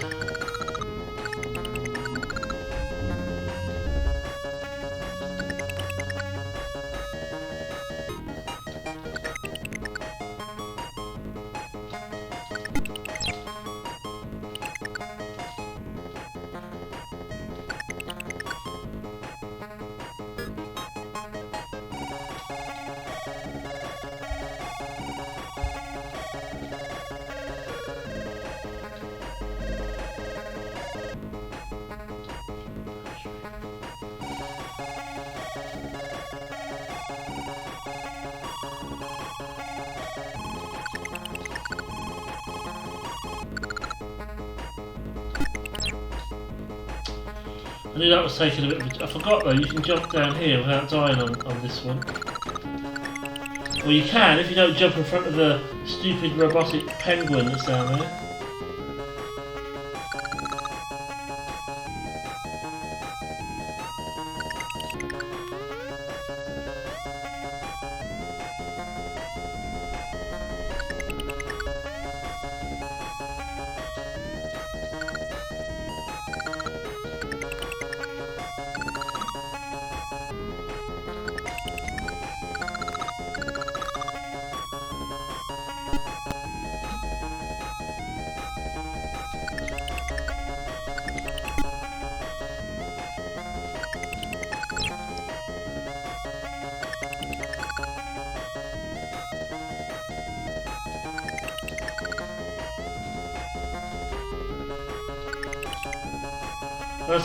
I knew that was taking a bit of a... I forgot though, you can jump down here without dying on this one. Well, you can if you don't jump in front of the stupid robotic penguin that's down there.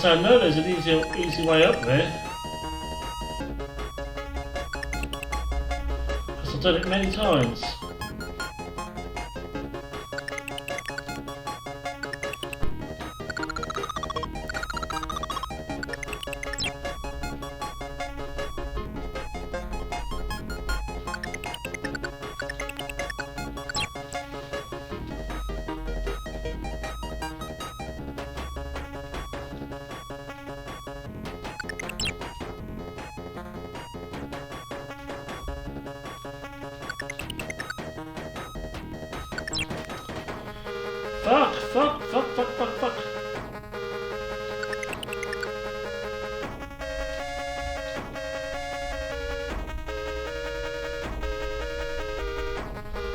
So I know there's an easy way up there. Because I've done it many times. Fuck.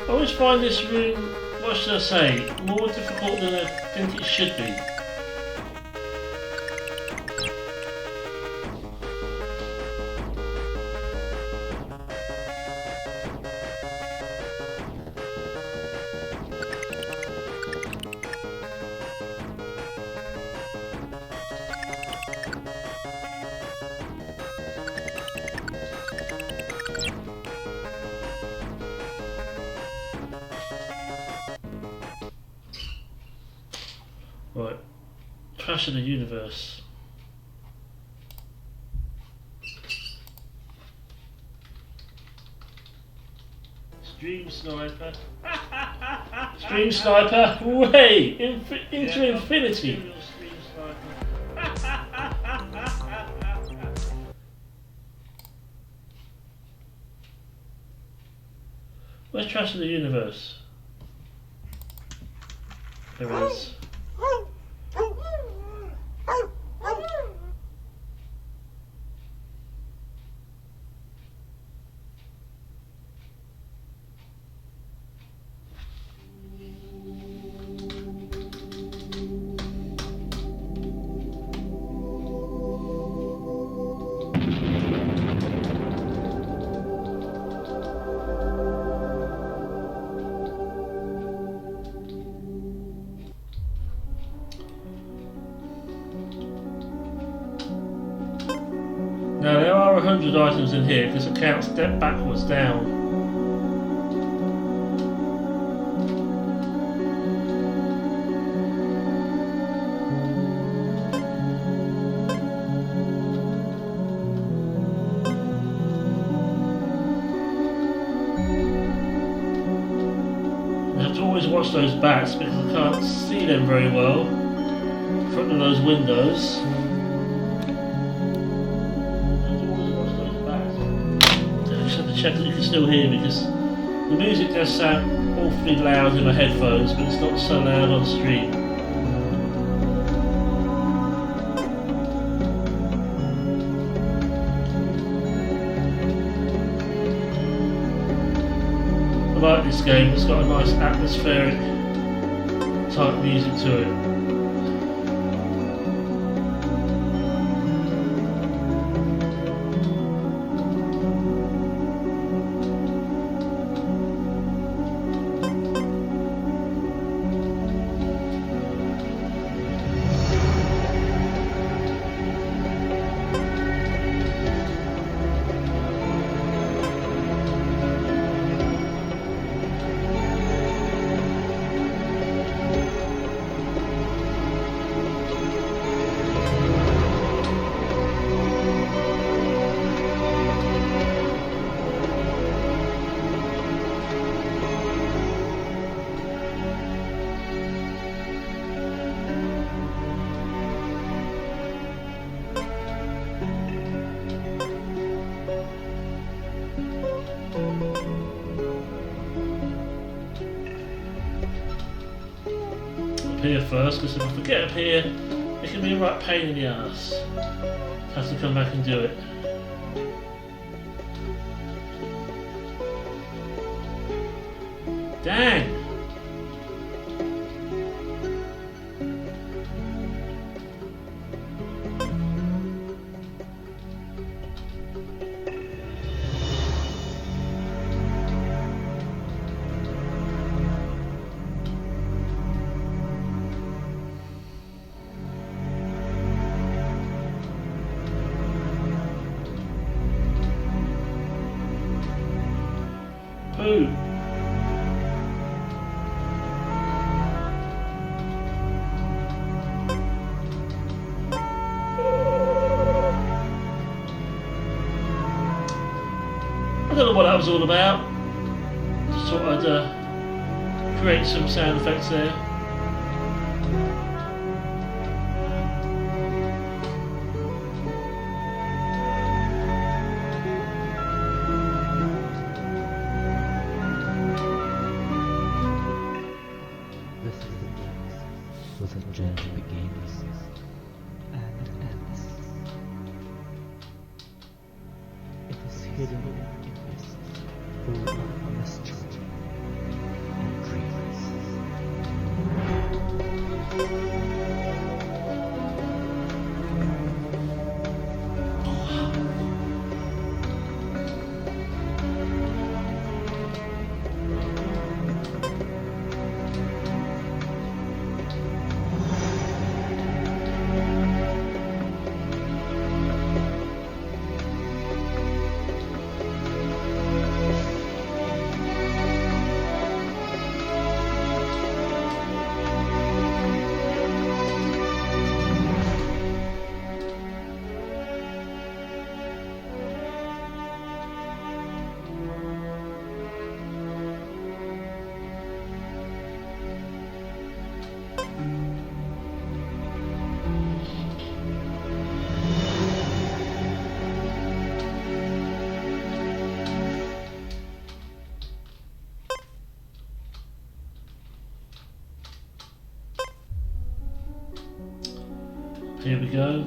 I always find this room, what should I say, more difficult than I think it should be. Right. Crash of the Universe. Stream Sniper. Stream Sniper. Way into infinity. Stream Sniper. Where's Trash of the Universe? There it is. Now there are 100 items in here because I count step backwards down. I have to always watch those bats because I can't see them very well in front of those windows. Check that you can still hear me because the music does sound awfully loud in my headphones, but it's not so loud on stream. I like this game, it's got a nice atmospheric type music to it. Here first, because if I forget up here, it can be a right pain in the ass. I have to come back and do it. Dang! Who? I don't know what that was all about. Just thought I'd create some sound effects there. With a journey begins and ends. It is hidden in mists, full of mystery and dreams. Here we go.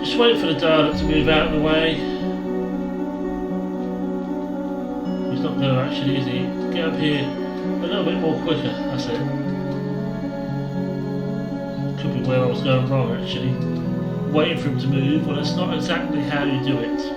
Just wait for the Dalek to move out of the way. He's not going to actually, is he? Get up here a little bit more quicker, that's it. Could be where I was going wrong actually. Waiting for him to move, well that's not exactly how you do it.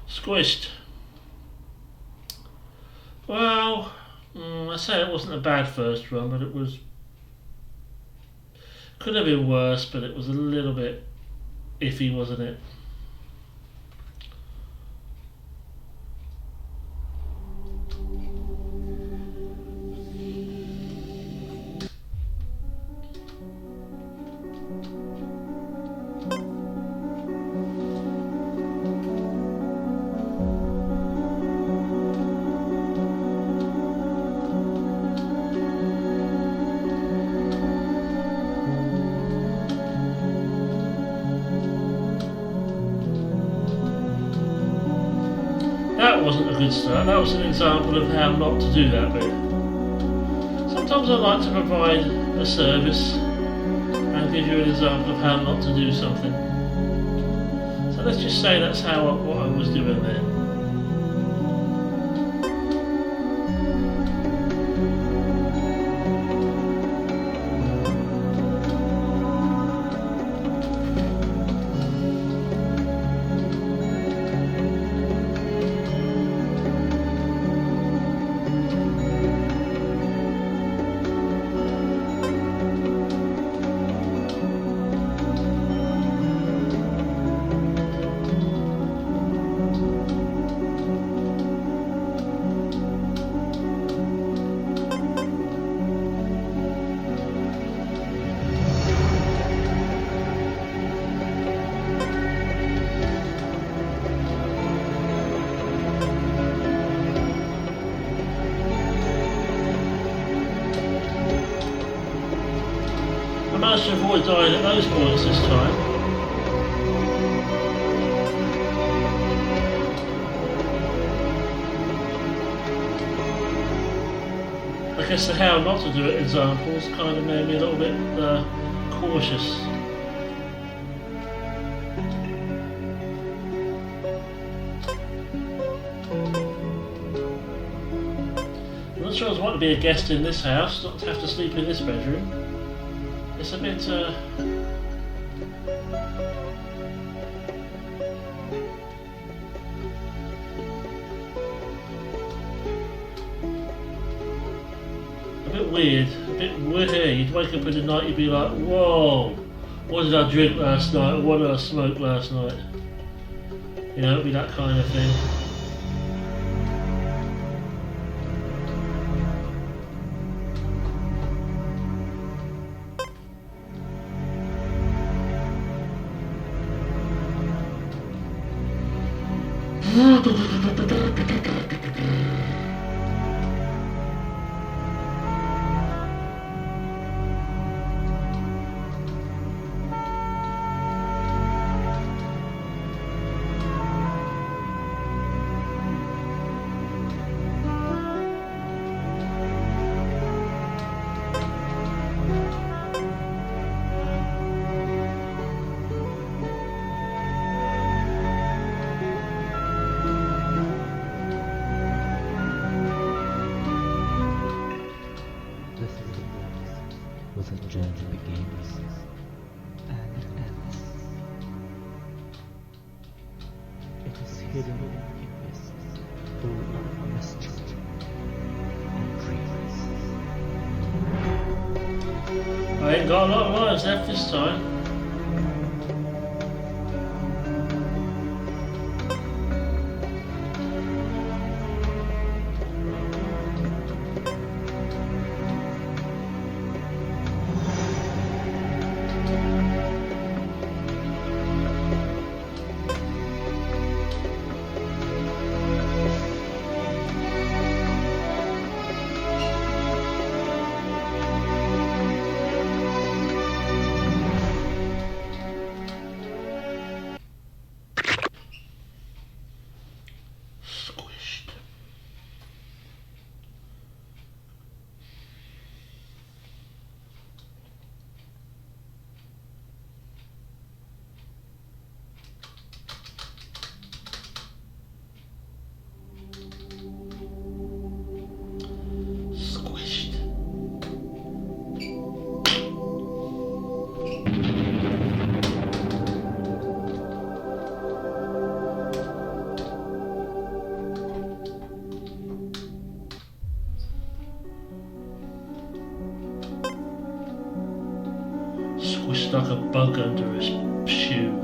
Squished. Well, I say it wasn't a bad first run, but it was. Could have been worse, but it was a little bit iffy, wasn't it? That wasn't a good start. That was an example of how not to do that bit. Sometimes I like to provide a service and give you an example of how not to do something. So let's just say that's what I was doing there. I managed to avoid dying at those points this time. I guess the how not to do it examples kind of made me a little bit cautious. I'm not sure I want to be a guest in this house, not to have to sleep in this bedroom. It's a bit weird, a bit weird. You'd wake up in the night, you'd be like, whoa, what did I drink last night, or what did I smoke last night? You know, it'd be that kind of thing. hidden in this full of mystery and dreams. I ain't got a lot of lives left this time. Squished. Squished. Squished like a bug under his shoe.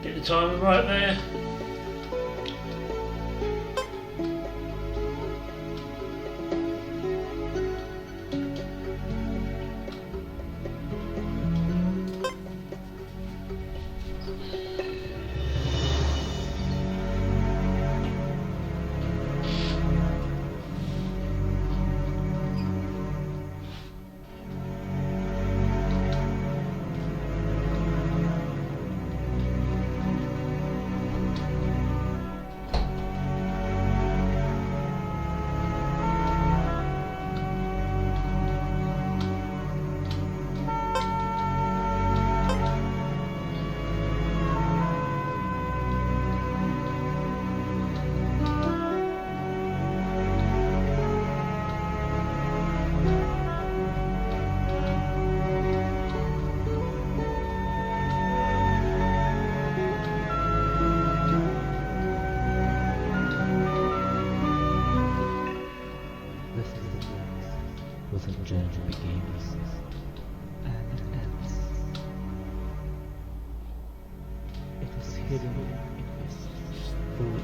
Get the timing right there. With a journey begins and ends. It is hidden in this full of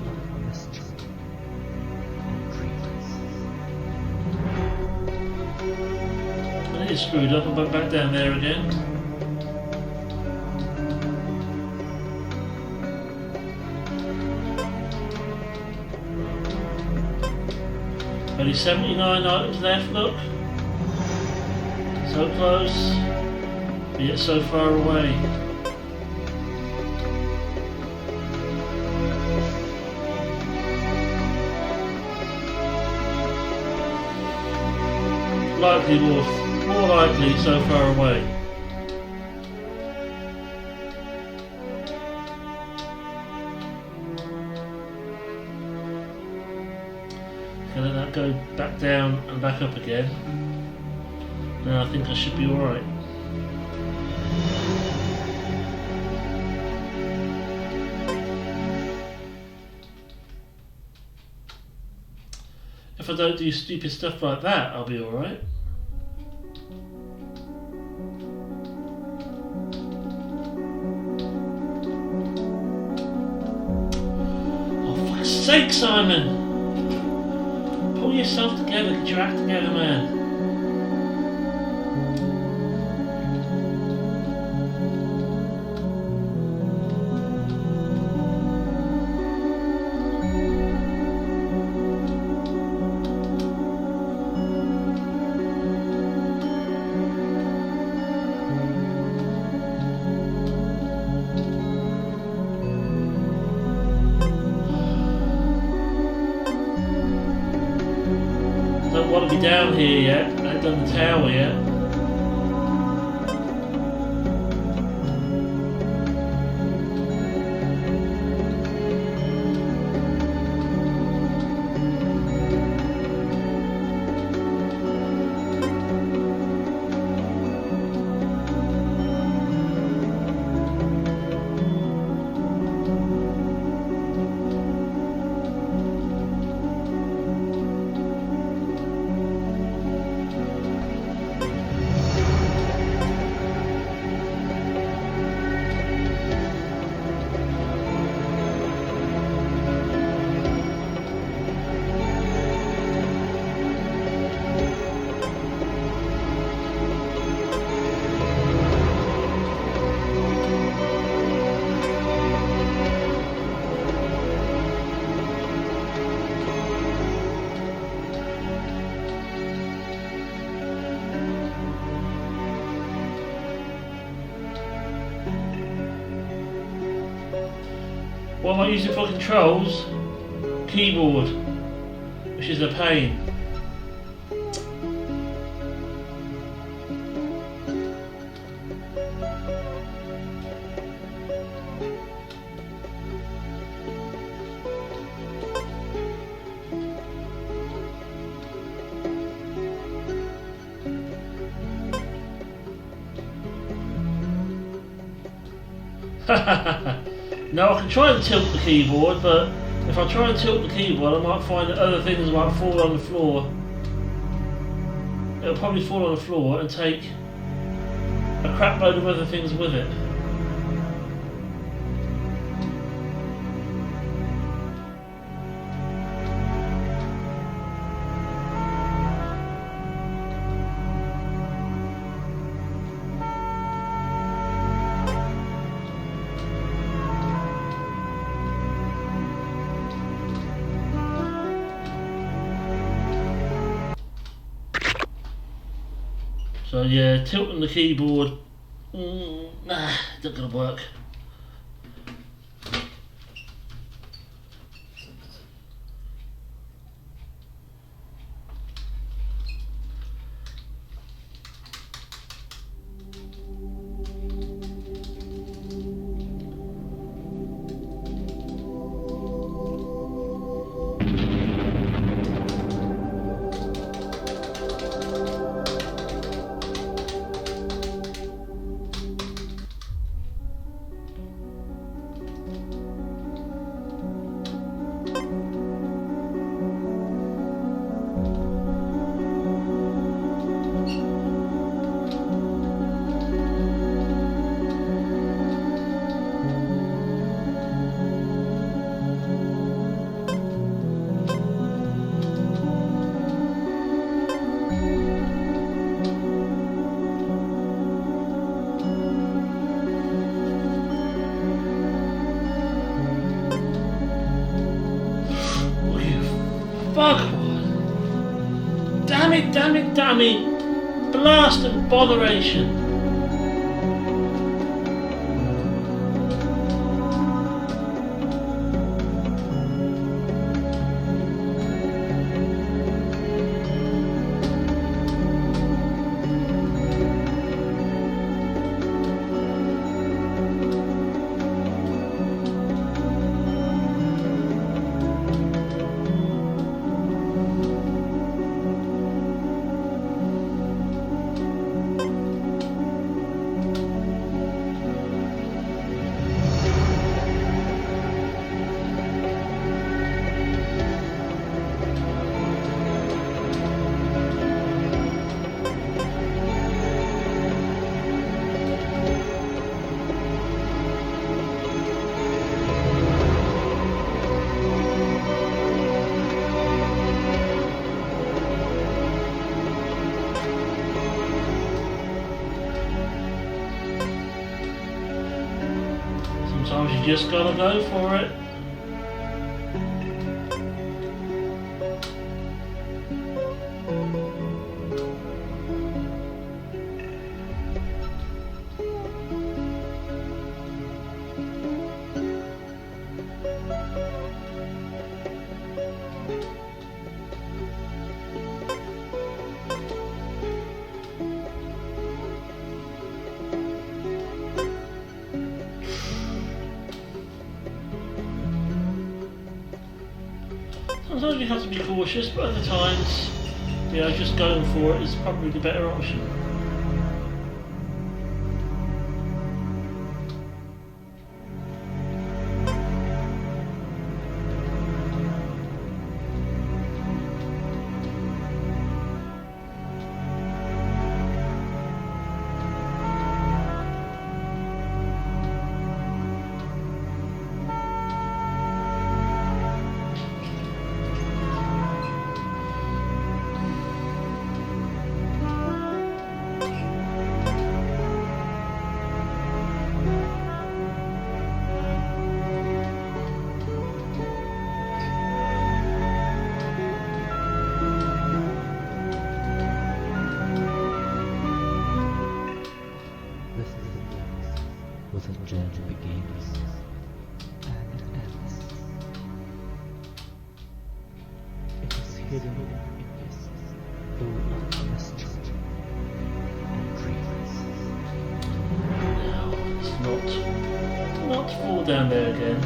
mystery and dreams. I think it's screwed up and went back down there again. Only 79 items left, look. So close, but yet so far away. Likely more likely so far away. Okay, let that go back down and back up again. Now I think I should be alright. If I don't do stupid stuff like that, I'll be alright. Oh, fuck's sake, Simon! Pull yourself together, get your act together, man. Don't want to be down here yet. I haven't done the tower yet. What am I using for controls? Keyboard, which is a pain. Now I can try and tilt the keyboard, but if I try and tilt the keyboard I might find that other things might fall on the floor. It'll probably fall on the floor and take a crap load of other things with it. So yeah, tilting the keyboard, nah, it's not gonna work. Fuck! Damn it, damn it, damn it! Blast and botheration! Sometimes you just gotta go for it. Sometimes you have to be cautious, but other times, just going for it is probably the better option. Was a journey begins and it ends. It is hidden in this full of mystery and dreams. Now, let's not fall down there again.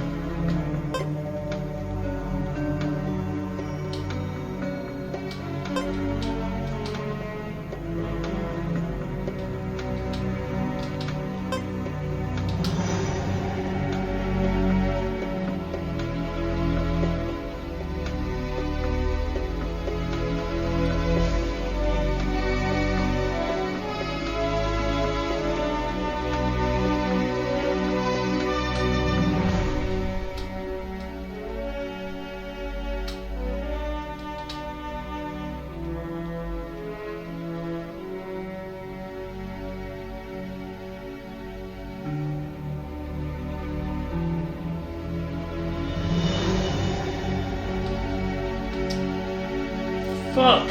Fuck!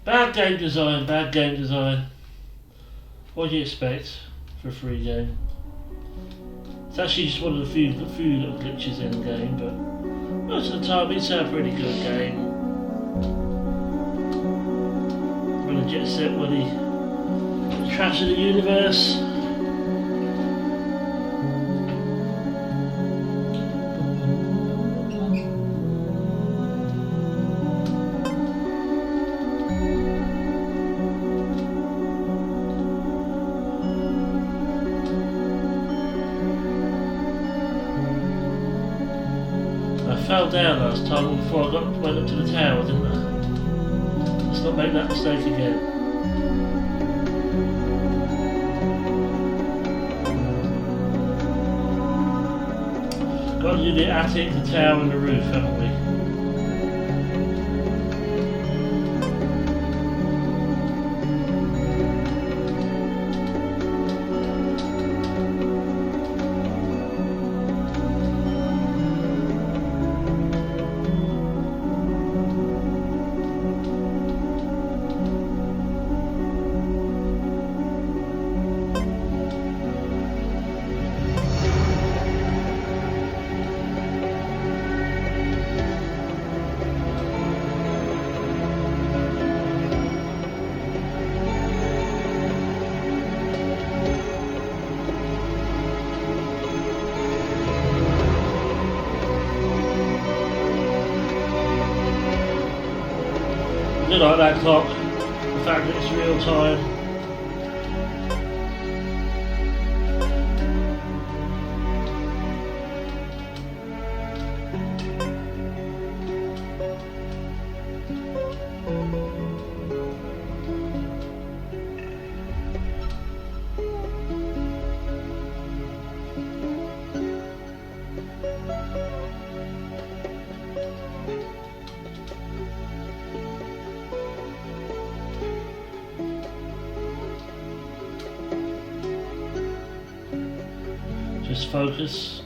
Bad game design, bad game design. What do you expect for a free game? It's actually just one of the few little glitches in the game, but most of the time it's a pretty good game. When the Jet Set were the trash of the universe. I fell down last time before I went up to the tower, didn't I? Let's not make that mistake again. Got to do the attic, the tower and the roof, haven't we? do like that clock, the fact that it's real time. Just focus.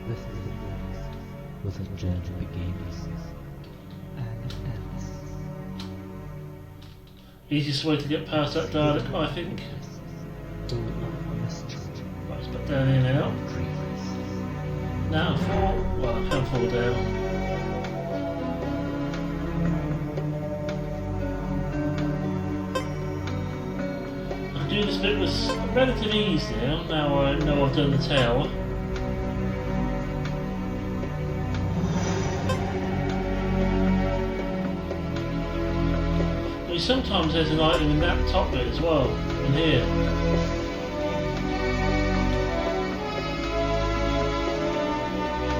This is the place where the journey begins and ends. Easiest way to get past that Dalek, I think. Full of mystery Right, let's put down here now. and dreams. Now fall. Well, I can fall down. I can do this bit with relative ease now. Now I know I've done the tower. Sometimes there's an item in that top bit as well, in here.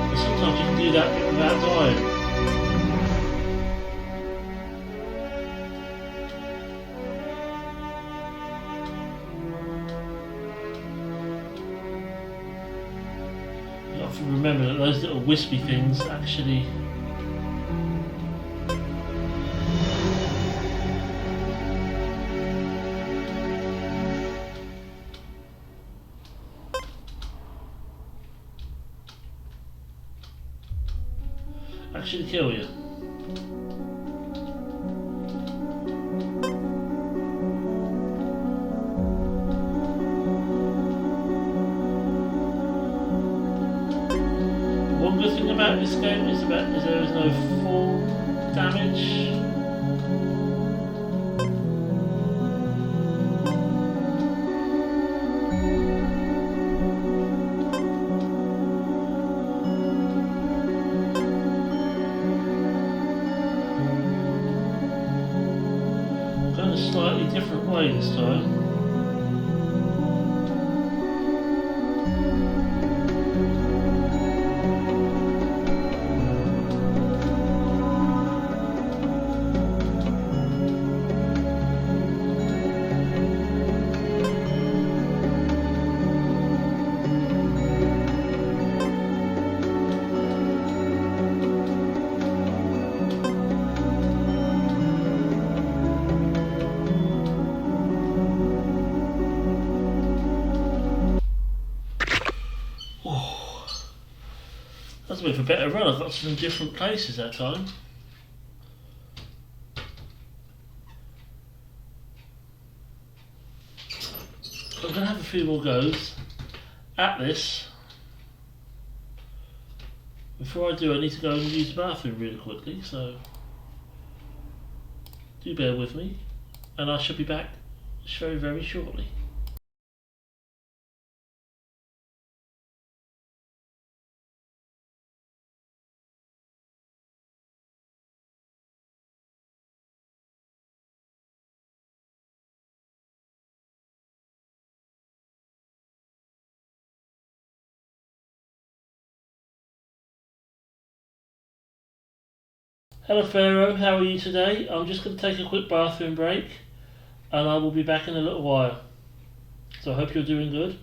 And sometimes you can do that bit without dying. You have to remember that those little wispy things actually kill you. One good thing about this game is there is no full damage. Slightly different way this time. That's a bit of a better run. I've got some different places that time. I'm going to have a few more goes at this. Before I do, I need to go and use the bathroom really quickly, so do bear with me, and I shall be back very, very shortly. Hello Pharaoh, how are you today? I'm just going to take a quick bathroom break and I will be back in a little while. So I hope you're doing good.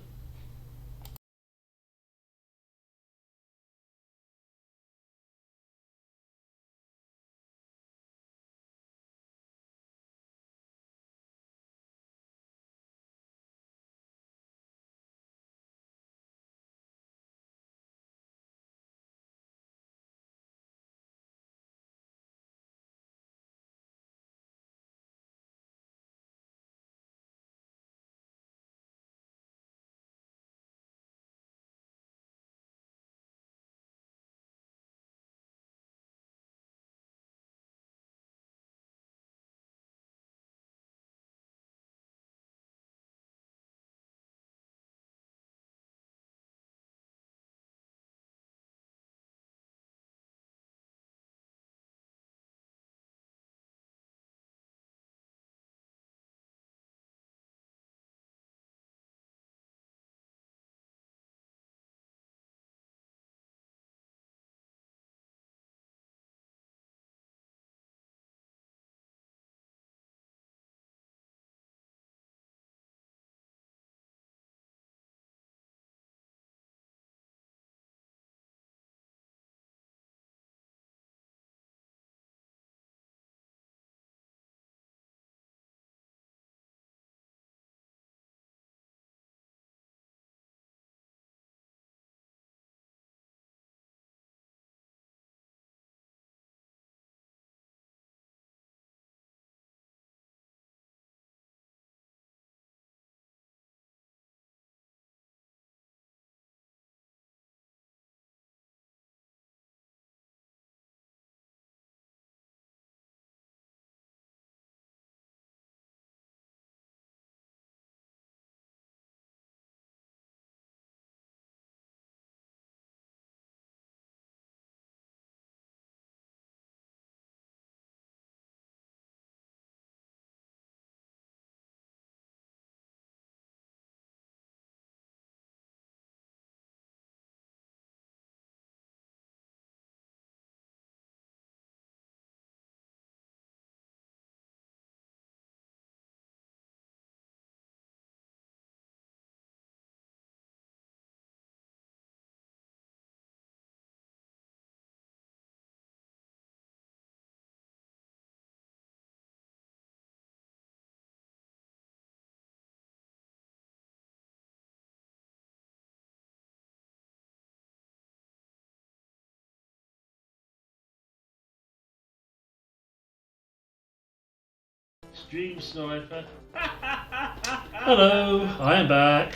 Stream Sniper. Hello, I am back.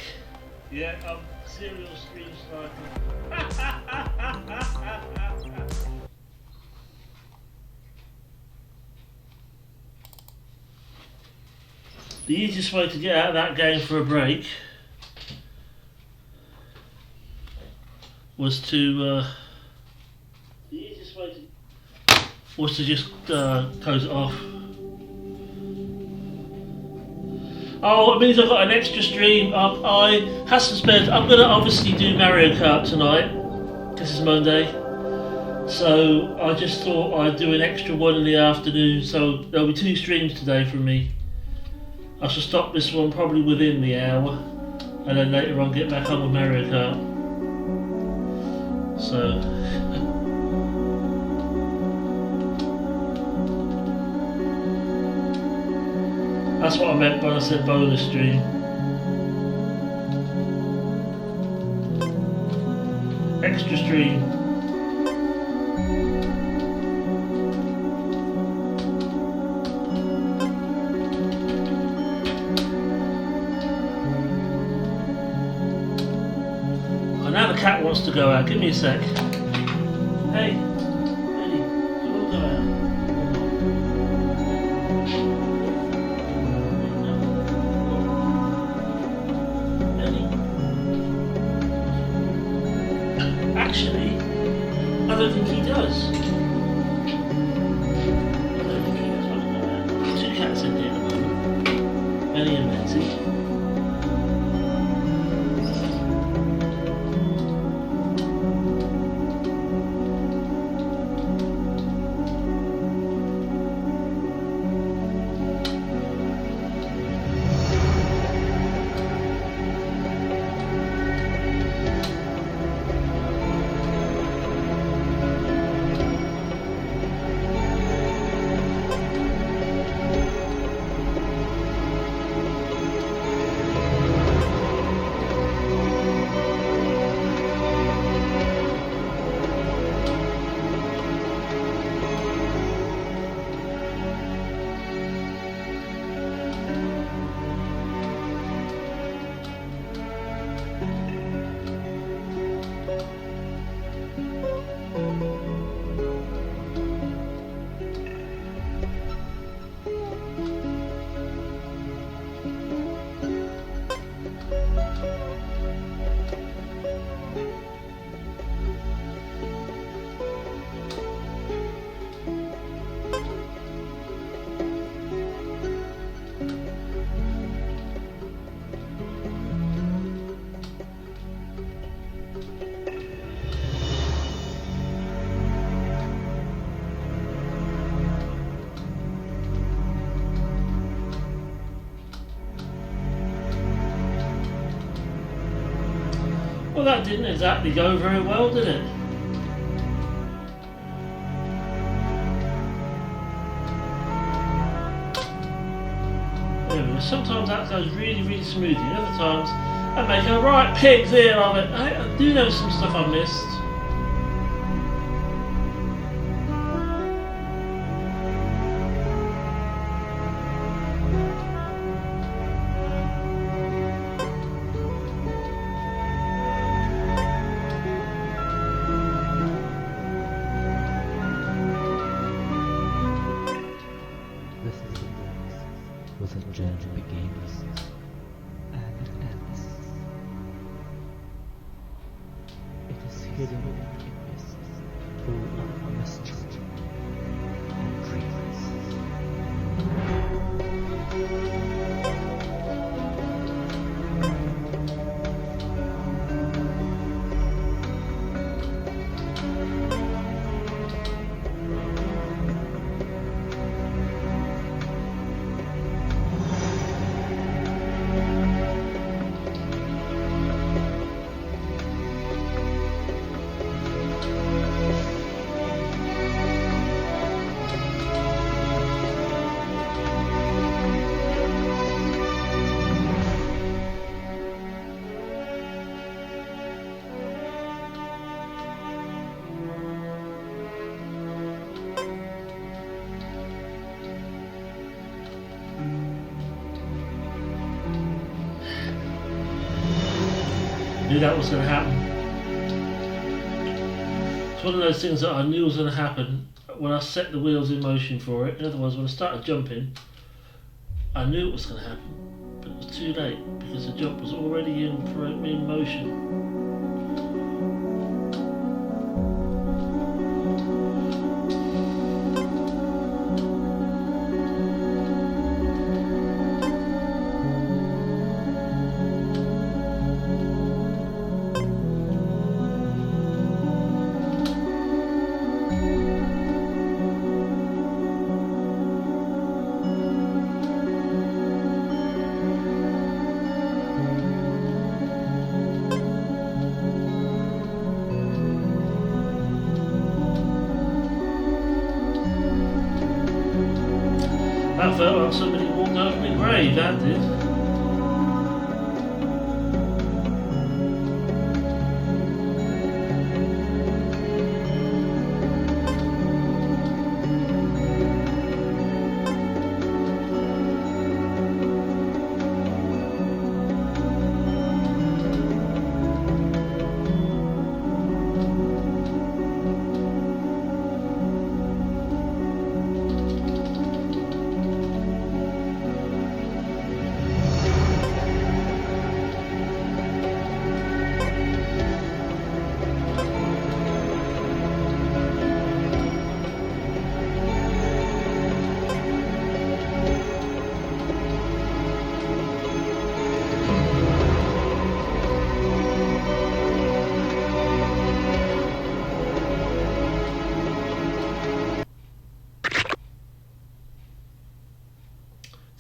Yeah, I'm serial Stream Sniper. The easiest way to get out of that game for a break was to just close it off. Oh, it means I've got an extra stream. I have some spare. I'm going to obviously do Mario Kart tonight. This is Monday. So I just thought I'd do an extra one in the afternoon. So there'll be 2 streams today from me. I shall stop this one probably within the hour. And then later on get back on with Mario Kart. So... That's what I meant when I said bonus stream. Extra stream. Oh, now the cat wants to go out. Give me a sec. Hey, Eddie, you want to go out? Actually, I don't think he does. I don't think he does want to go out. 2 cats in here at the moment. Benny and Betsy. Well, that didn't exactly go very well, did it? Anyway, sometimes that goes really, really smoothly. Other times, I make a right pig's ear of it. I do know some stuff I missed. This is the place where the journey begins and ends. It is hidden in mists, full of mystery and dreams. Knew that was going to happen. It's one of those things that I knew was going to happen when I set the wheels in motion for it. In other words, when I started jumping, I knew it was going to happen, but it was too late because the jump was already in motion. That felt like somebody walked over my grave, that did.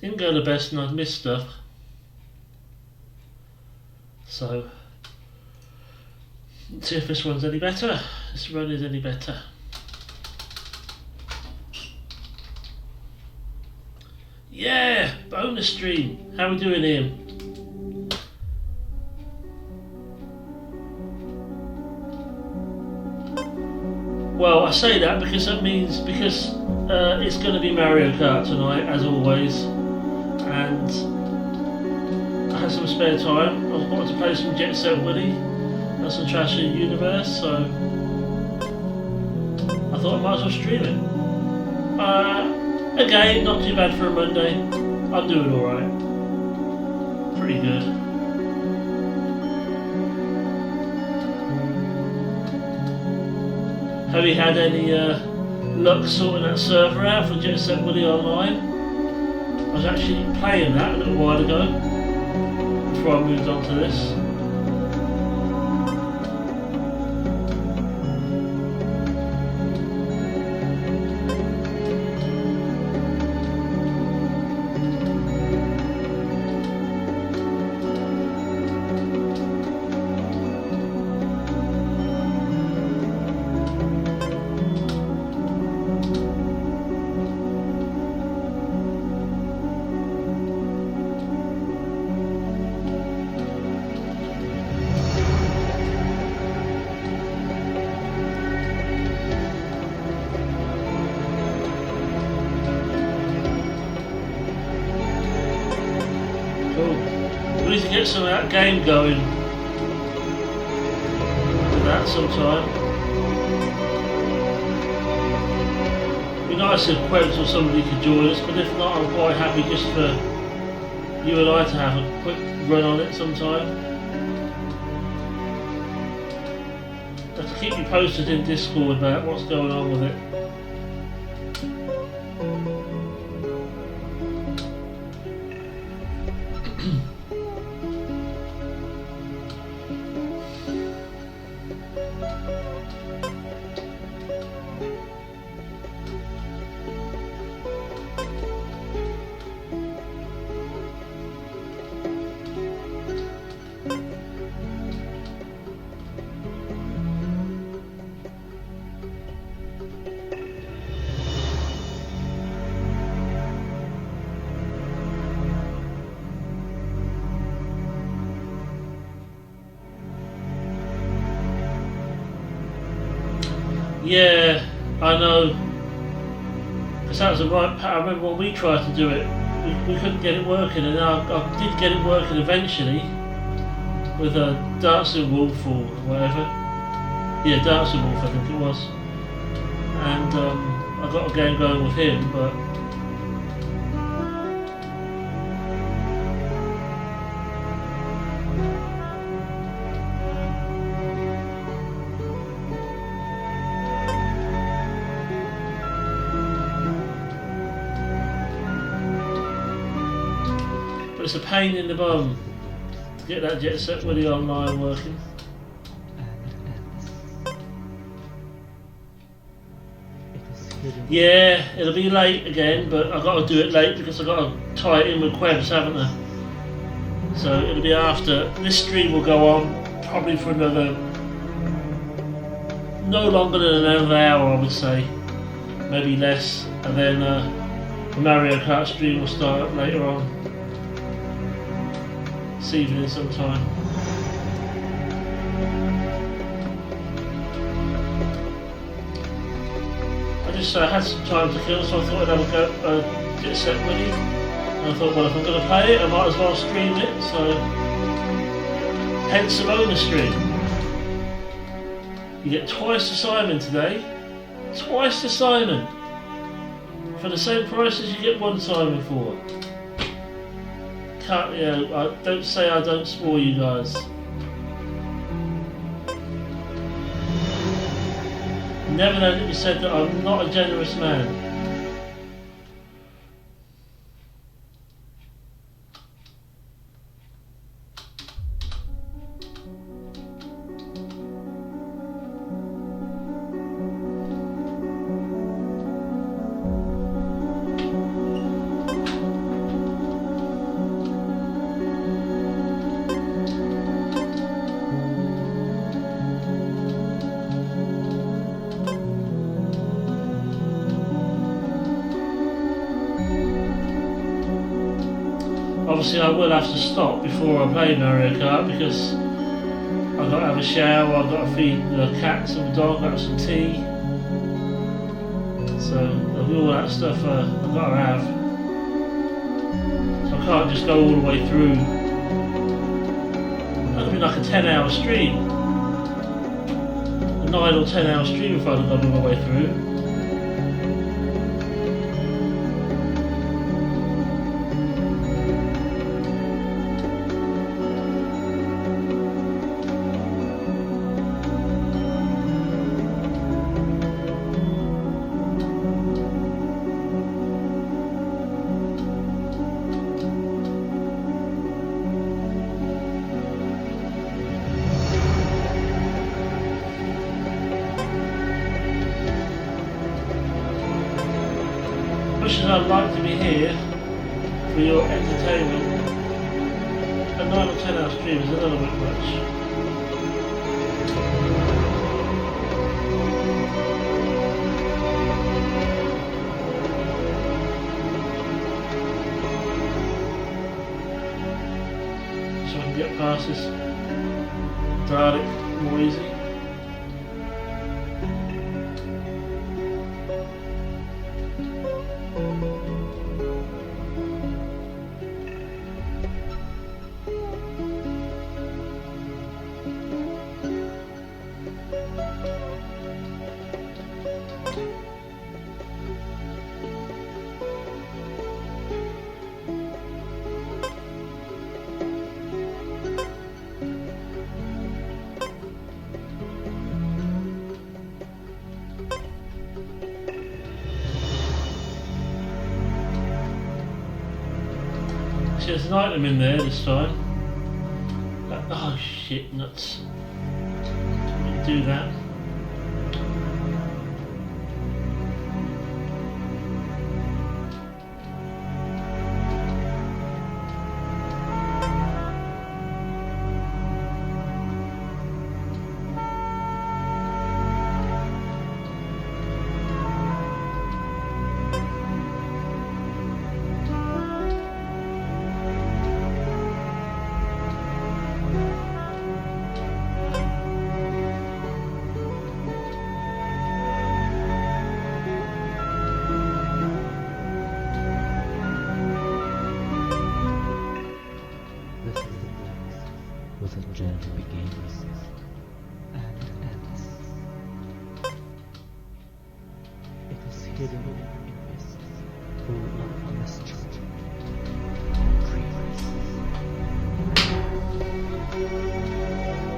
Didn't go the best and I'd missed stuff. So, let's see if this one's any better. This run is any better. Yeah! Bonus stream! How are we doing, Ian? Well, I say that because it's going to be Mario Kart tonight, as always, and I had some spare time. I wanted to play some Jet Set Willy and some Trash in the Universe, so I thought I might as well stream it. Again, not too bad for a Monday. I'm doing alright. Pretty good. Have you had any luck sorting that server out for Jet Set Willy Online? I was actually playing that a little while ago before I moved on to this. Cool. We need to get some of that game going with that sometime. It'd be nice if Quebs or somebody could join us, but if not, I'm quite happy just for you and I to have a quick run on it sometime. I have to keep you posted in Discord about what's going on with it. Yeah, I know. Because that was the right pattern. I remember when we tried to do it, we couldn't get it working, and I did get it working eventually with a Dancing Wolf or whatever. Yeah, Dancing Wolf, I think it was. And I got a game going with him, but it's a pain in the bum to get that Jet Set Willy online working. Yeah, it'll be late again, but I've got to do it late because I've got to tie it in with Quebs, haven't I? So it'll be after. This stream will go on probably for another, no longer than another hour, I would say, maybe less, and then the Mario Kart stream will start later on this evening sometime. I had some time to kill, so I thought I'd have a go Jet Set Willy. And I thought, well, if I'm going to play it, I might as well stream it, so hence the bonus stream. You get twice the Simon today. Twice the Simon. For the same price as you get one Simon for. Can't, you know, don't say I don't spoil you guys. Never let it be said that I'm not a generous man. Obviously I will have to stop before I play Mario Kart because I've got to have a shower, I've got to feed the cats and the dog, I've got some tea. So there'll be all that stuff I've got to have. So I can't just go all the way through. That'll be like a 10-hour stream. A 9 or 10-hour stream if I'd have gone all the way through. I'd like to be here for your entertainment. A 9 or 10 hour stream is a little bit much. So I can get past this Dalek more easy. Actually, there's an item in there this time. Oh shit, nuts. Do that. This is the place where the journey begins and ends. It is hidden in mists full of mystery, dreams.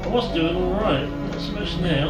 I was doing alright, not so much now.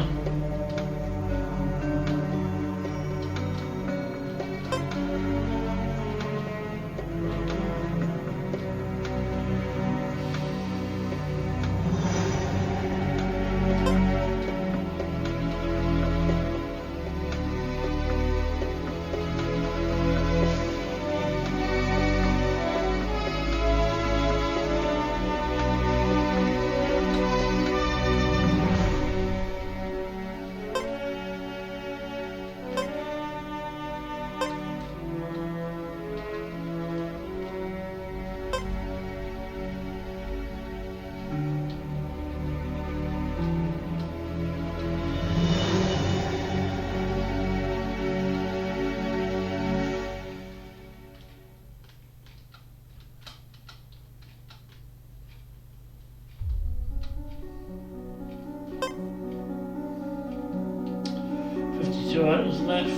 Two items left.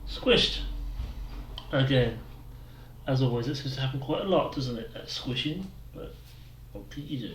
Squished. Again. As always, it seems to happen quite a lot, doesn't it? That squishing. But what can you do?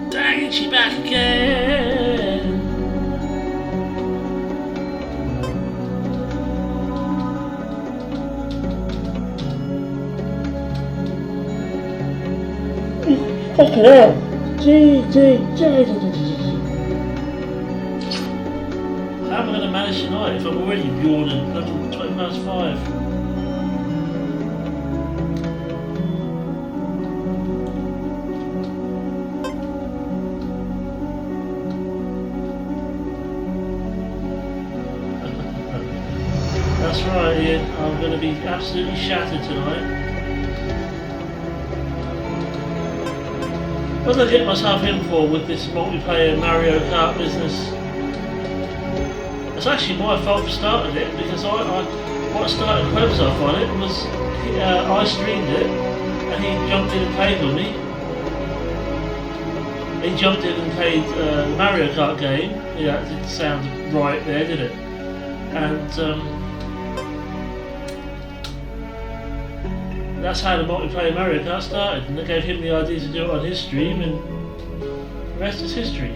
Dang it, she back again! Fucking hell! Gee. How am I going to manage tonight if I'm already yawning 20 past 5? That's right, Ian. I'm going to be absolutely shattered tonight. What did I get myself in for with this multiplayer Mario Kart business? It's actually my fault for starting it, because what started Clebs off on it was I streamed it and he jumped in and played with me. He jumped in and played the Mario Kart game. Yeah, it didn't sound right there, did it? And that's how the multiplayer Mario Kart started, and they gave him the idea to do it on his stream, and the rest is history.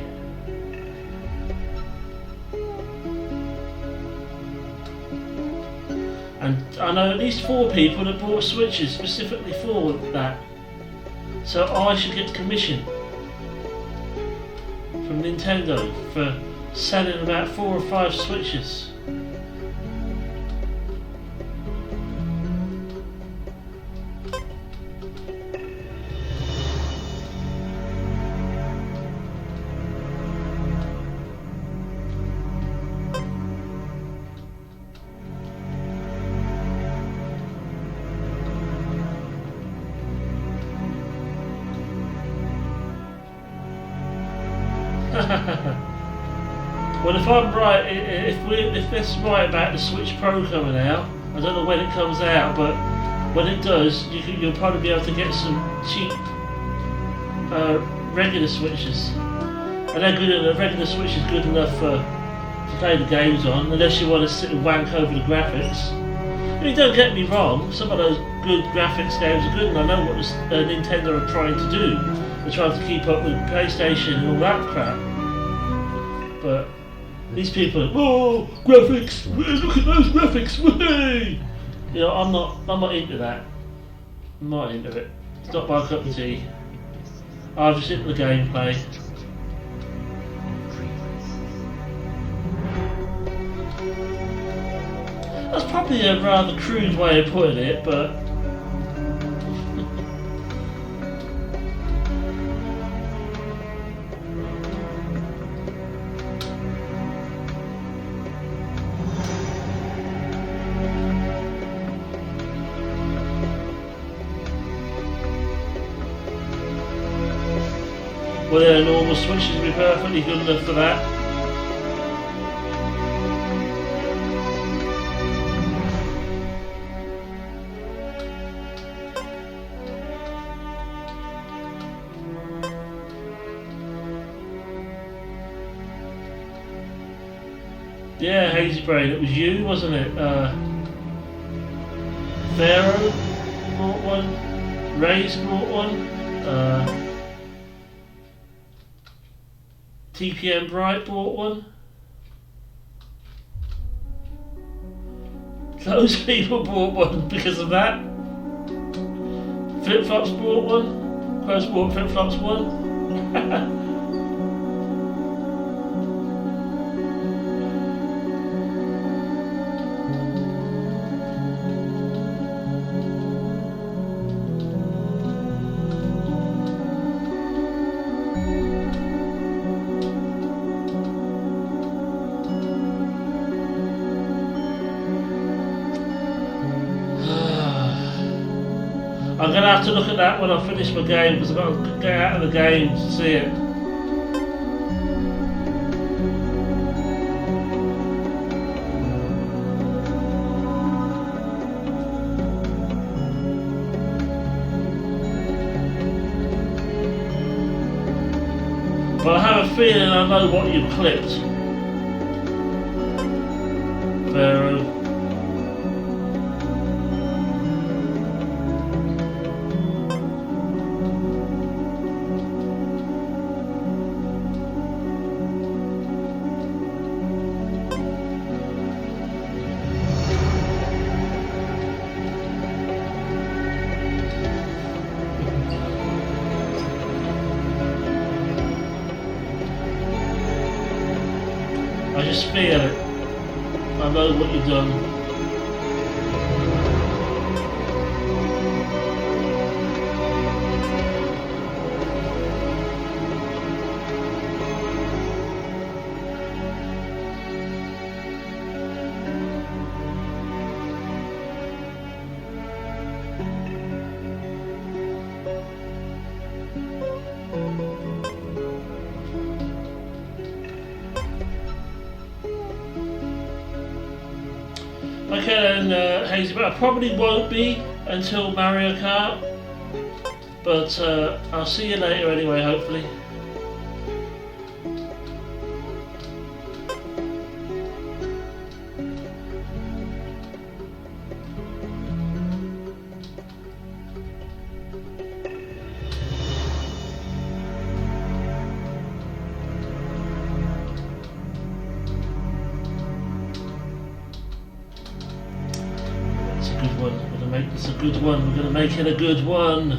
And I know at least 4 people that bought Switches specifically for that. So I should get commission from Nintendo for selling about 4 or 5 Switches. Well, if I'm right, if this is right about the Switch Pro coming out, I don't know when it comes out, but when it does, you'll probably be able to get some cheap regular Switches. And they're good enough. Regular Switch is good enough to play the games on, unless you want to sit and wank over the graphics. I mean, don't get me wrong, some of those good graphics games are good, and I know what Nintendo are trying to do. They're trying to keep up with PlayStation and all that crap. But these people are, oh, graphics! Look at those graphics! Whee! You know, I'm not into that. I'm not into it. It's not my cup of tea. I'm just into the gameplay. That's probably a rather crude way of putting it, but well, their normal switches would be perfectly good enough for that. Yeah, Hazy Brain, it was you, wasn't it? Pharaoh bought one, Ray's bought one, TPM Bright bought one. Those people bought one because of that. Flip Flops bought one. Close bought Flip Flops one. I'm going to have to look at that when I finish my game, because I've got to get out of the game to see it. But I have a feeling I know what you've clipped. Pharaoh. I just feel it. I know what you've done. Okay then, Hazy, but I probably won't be until Mario Kart, but I'll see you later anyway, hopefully. It's a good one. We're gonna make it a good one.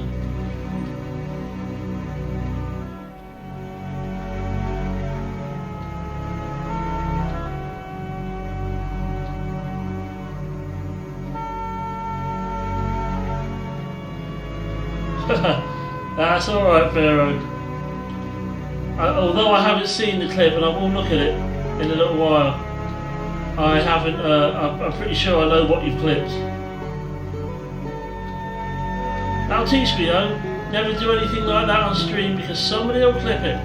That's alright, Pharaoh. Although I haven't seen the clip, and I will look at it in a little while, I haven't. I'm pretty sure I know what you've clipped. That'll teach me though. Never do anything like that on stream because somebody will clip it.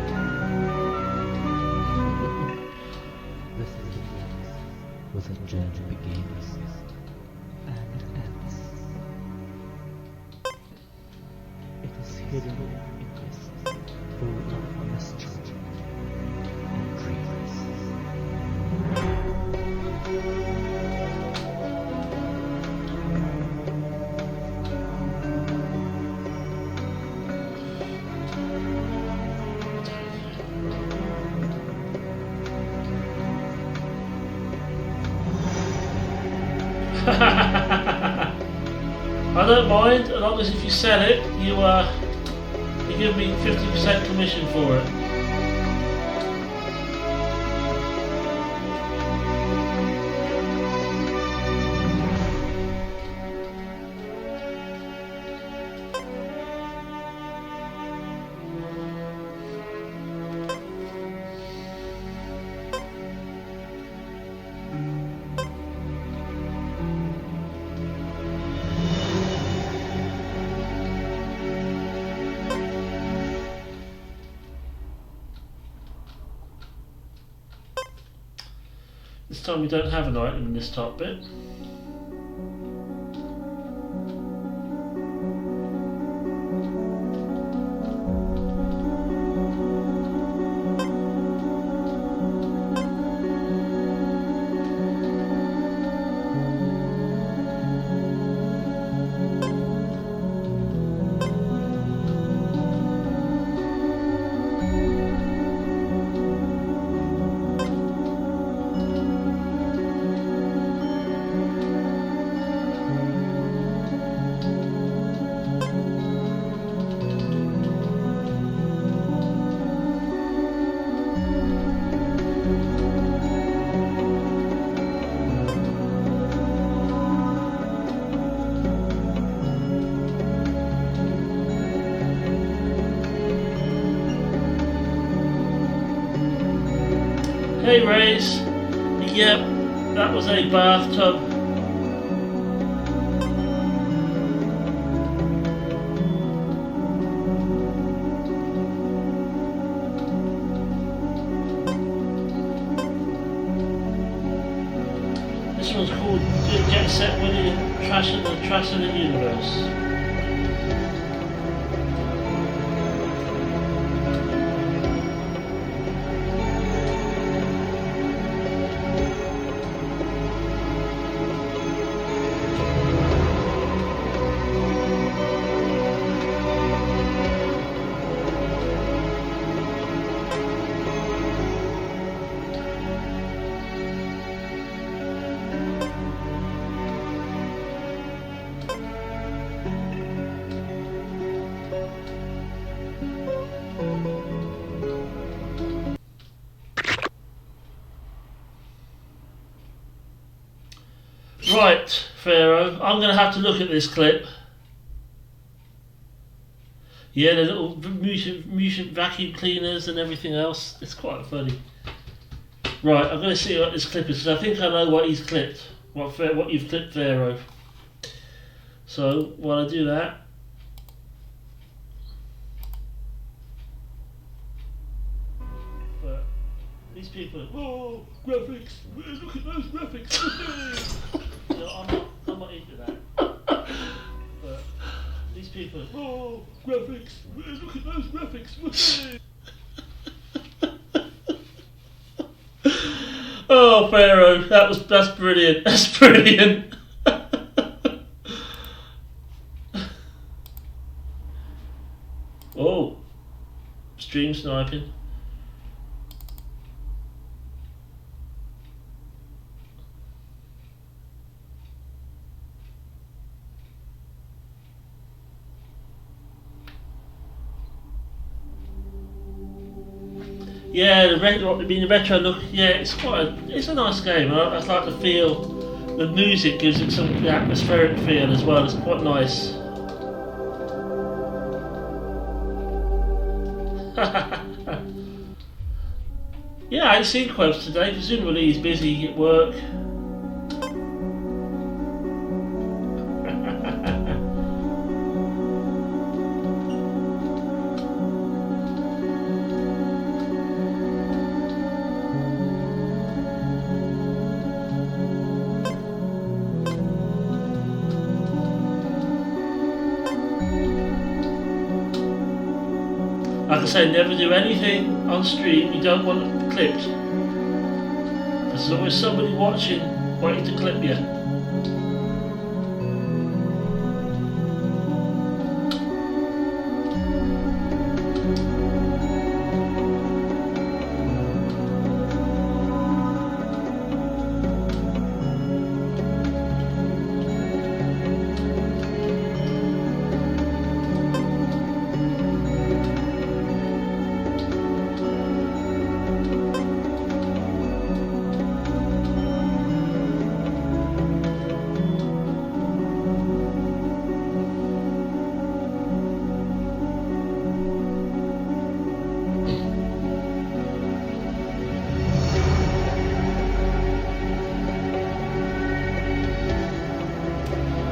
hidden in mists, full of mystery and dreams. I don't mind, as long as if you sell it, you give me 50% commission for it. This time we don't have an item in this top bit. Hey Rays, yep, that was a bathtub. This one's called Jet Set Willy Trash in the Universe. Right, Pharaoh, I'm going to have to look at this clip. Yeah, the little mutant vacuum cleaners and everything else. It's quite funny. Right, I'm going to see what this clip is, because I think I know what he's clipped. What you've clipped, Pharaoh. So, while I do that... But these people... Whoa, graphics! Look at those graphics! You know, I'm not into that. But these people, oh, graphics! Look at those graphics! Oh, Pharaoh, that's brilliant. That's brilliant. Oh, stream sniping. Yeah, the retro look. Yeah, it's a nice game. I like the feel. The music gives it some atmospheric feel as well. It's quite nice. Yeah, I ain't seen Quebs today. Presumably he's busy at work. Like I say, never do anything on stream you don't want clipped. There's always somebody watching, waiting to clip you.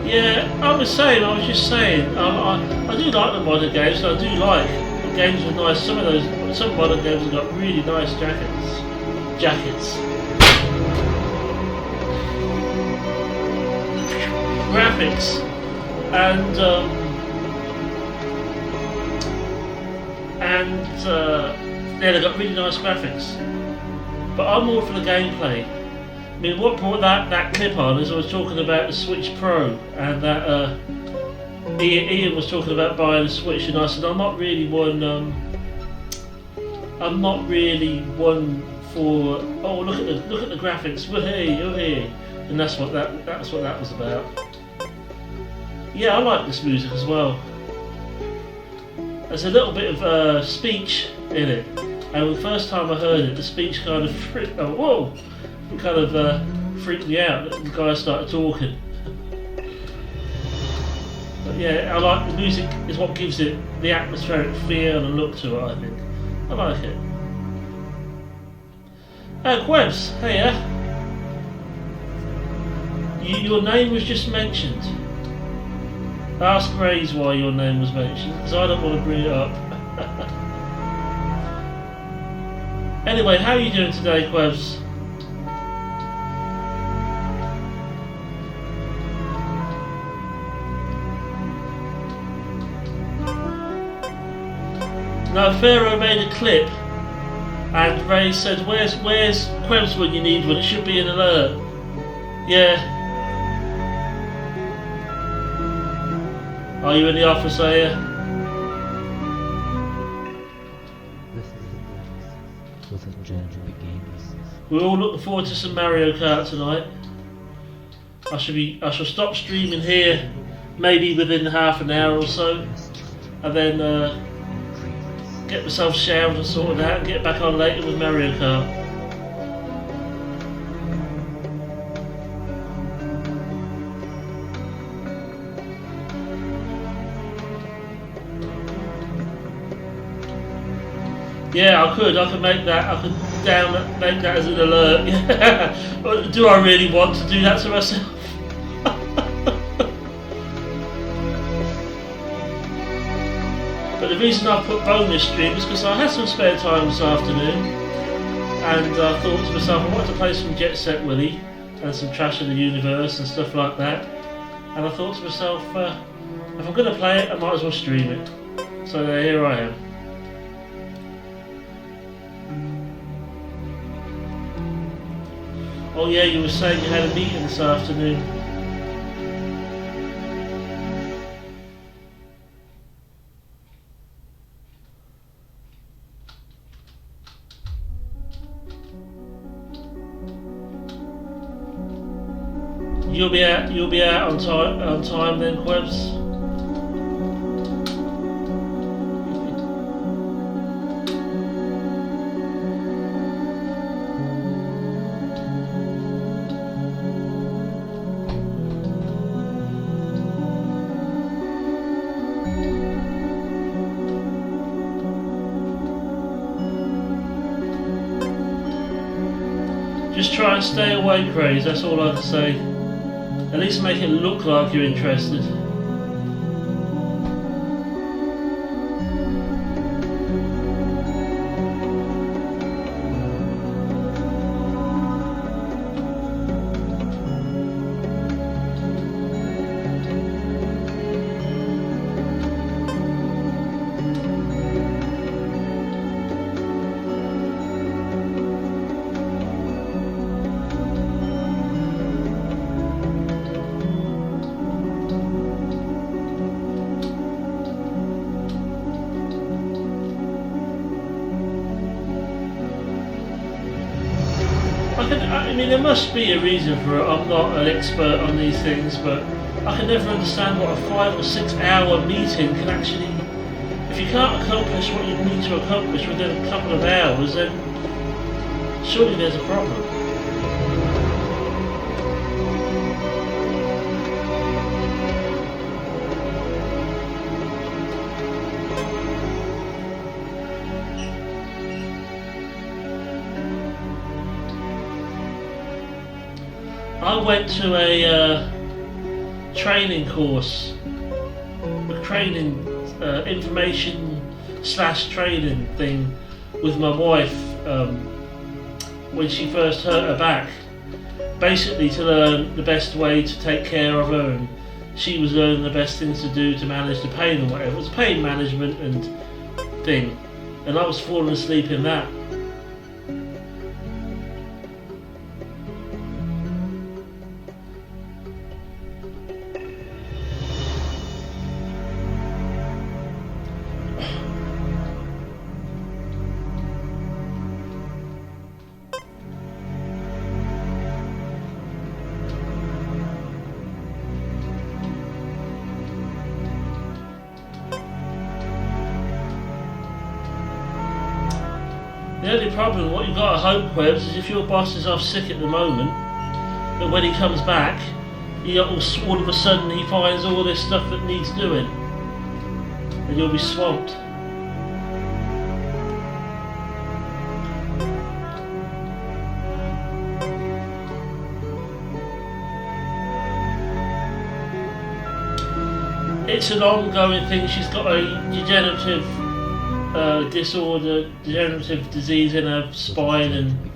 Yeah, I was just saying, I do like the modern games, and I do like the games with nice, some modern games have got really nice jackets. Graphics, and yeah, they've got really nice graphics. But I'm more for the gameplay. I mean, what brought that clip on is I was talking about the Switch Pro, and that Ian was talking about buying a Switch, and I said I'm not really one for look at the graphics, woohoo, and that's what that was about. Yeah, I like this music as well. There's a little bit of speech in it, and the first time I heard it, the speech kind of freaked me out. The guy started talking. But yeah, I like the music. Is what gives it the atmospheric feel and look to it. I think I like it. Quebs, hey your name was just mentioned. Ask Grays why your name was mentioned, because I don't want to bring it up. Anyway, how are you doing today, Quebs? Now Pharaoh made a clip, and Ray said, "Where's Quebs when you need one? It should be an alert." Yeah. Are you in the office, are you? This is the place with a gentle beginnings. We're all looking forward to some Mario Kart tonight. I shall stop streaming here, maybe within half an hour or so, and then get myself showered and sorted out and get back on later with Mario Kart. Yeah, I could make that. I could make that as an alert. Yeah. Do I really want to do that to myself? But the reason I put bonus stream is because I had some spare time this afternoon, and I thought to myself, I wanted to play some Jet Set Willy and some Trash of the Universe and stuff like that. And I thought to myself, if I'm going to play it, I might as well stream it. So here I am. Oh yeah, you were saying you had a meeting this afternoon. You'll be out on time then, Quebs? Just try and stay away, Craze, that's all I can say. At least make it look like you're interested. I mean, there must be a reason for it. I'm not an expert on these things, but I can never understand what a 5 or 6 hour meeting can actually. If you can't accomplish what you need to accomplish within a couple of hours, then surely there's a problem. I went to a training course, a training information / training thing with my wife when she first hurt her back, basically to learn the best way to take care of her, and she was learning the best things to do to manage the pain and whatever. It was pain management and thing, and I was falling asleep in that. The only problem, what you've got to hope, Webs, is if your boss is off sick at the moment, that when he comes back, all of a sudden he finds all this stuff that needs doing, and you'll be swamped. It's an ongoing thing. She's got a degenerative disorder, degenerative disease in her spine, and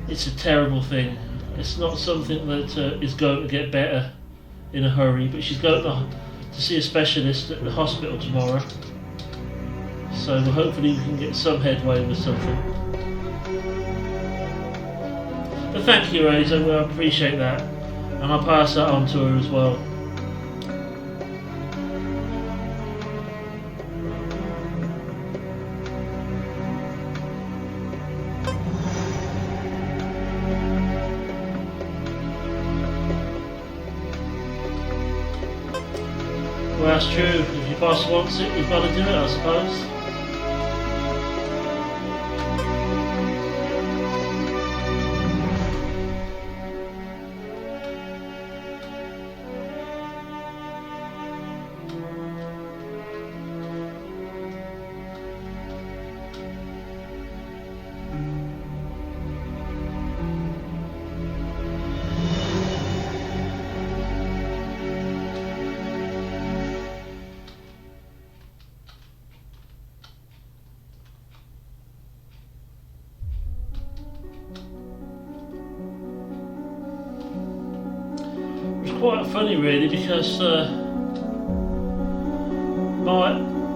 it's a terrible thing. It's not something that is going to get better in a hurry, but she's going to see a specialist at the hospital tomorrow, so hopefully we can get some headway with something. But thank you, Razor, I appreciate that, and I'll pass that on to her as well. Well, that's true. If your boss wants it, you've got to do it, I suppose. Quite funny, really, because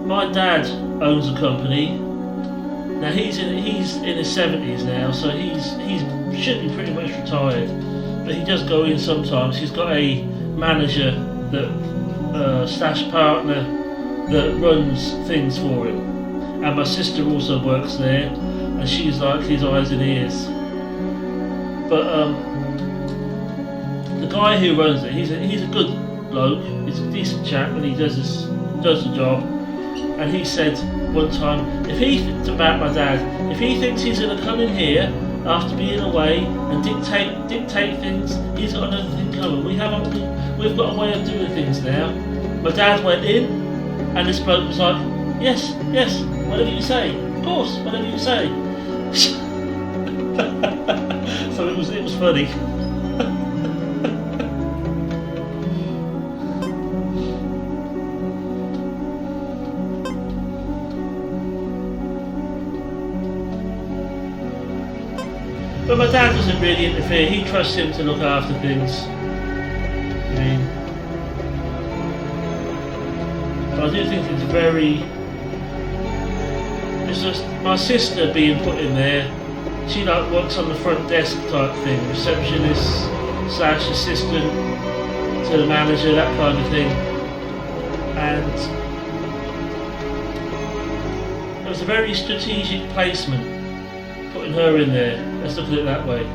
my dad owns a company. Now he's in his 70s now, so he should be pretty much retired, but he does go in sometimes. He's got a manager that / partner that runs things for him, and my sister also works there, and she's like his eyes and ears. But the guy who runs it, he's a good bloke. He's a decent chap, and he does the job. And he said one time, about my dad, if he thinks he's going to come in here after being away and dictate things, he's got another thing coming. We've got a way of doing things now. My dad went in, and this bloke was like, yes, whatever you say, of course, whatever you say. So it was funny. But my dad doesn't really interfere. He trusts him to look after things. I mean, but I do think it's it's just my sister being put in there. She works on the front desk type thing, receptionist / assistant to the manager, that kind of thing. And it was a very strategic placement, putting her in there. Let's look at it that way.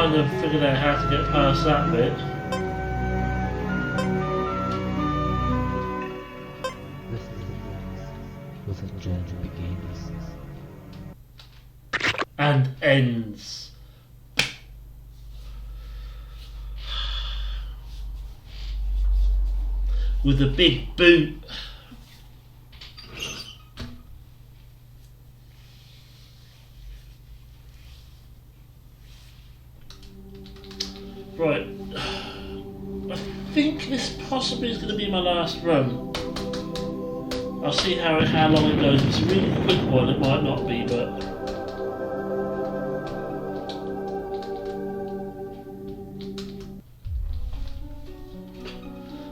kind of figured out how to get past that bit. This is the place where the journey begins. And ends. With a big boot. Right. I think this possibly is going to be my last run. I'll see how long it goes. If it's a really quick one, it might not be, but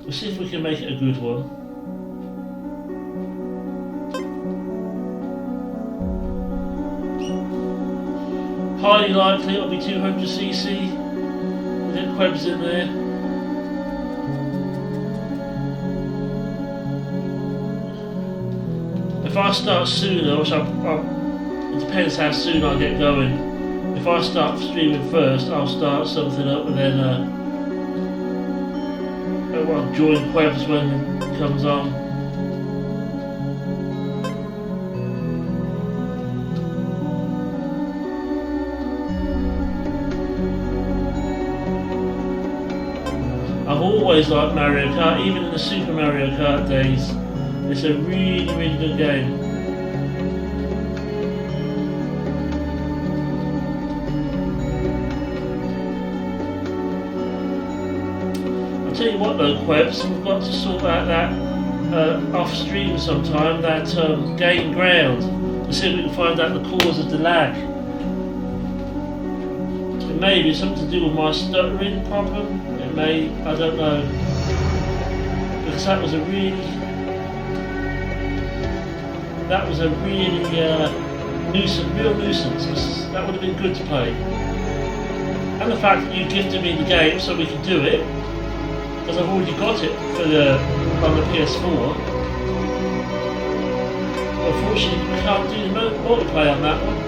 we'll see if we can make it a good one. Highly likely it'll be 200cc. We'll get Quebs in there. If I start sooner, which it depends how soon I get going. If I start streaming first, I'll start something up and then I'll join Quebs when it comes on. I've always liked Mario Kart, even in the Super Mario Kart days. It's a really, really good game. I'll tell you what though, Quebs, we've got to sort out that off stream sometime, that game ground, to see if we can find out the cause of the lag. It may be something to do with my stuttering problem. It may, I don't know. Because that was a really real nuisance. That would have been good to play. And the fact that you gifted me the game so we could do it, because I've already got it on the PS4. Unfortunately, we can't do the multiplayer on that one.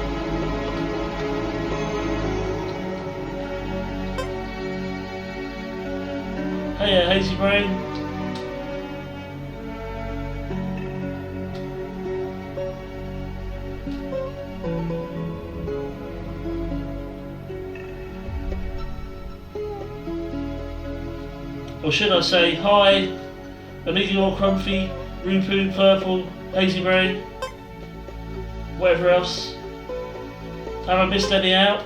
Hey, Hazy Brain. Or should I say, hi, Amiga or Crumpy, Rupu, Purple, Hazy Brain, whatever else. Have I missed any out?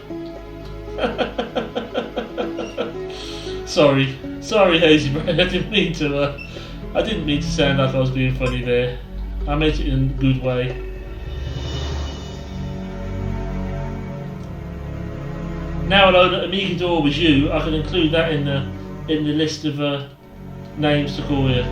Sorry, Hazy Brain. I didn't mean to sound like I was being funny there. I meant it in a good way. Now I know that Amigador was you. I can include that in the list of names to call you.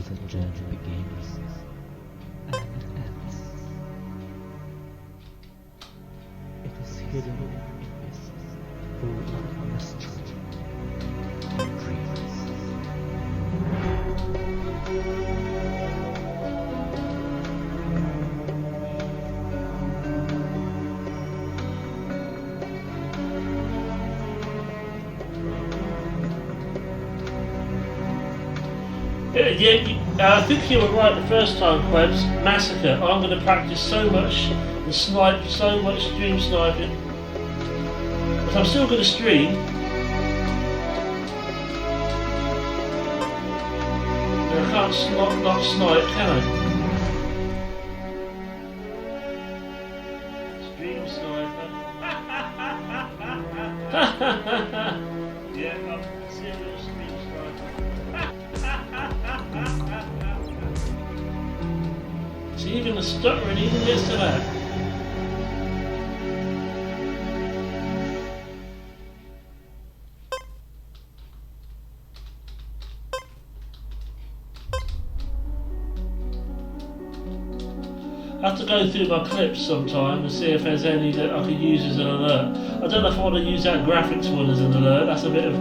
The journey begins and ends. It is hidden in mists, full of mystery and dreams. I think you were right the first time, Quebs. Massacre. I'm going to practice so much and snipe, so much stream sniping. But I'm still going to stream. And I can't not snipe, can I? Stream sniper. Yeah, I'm serious stream sniper. Is he even a stutter and even gets to that? I have to go through my clips sometime and see if there's any that I could use as an alert. I don't know if I want to use that graphics one as an alert. That's a bit of...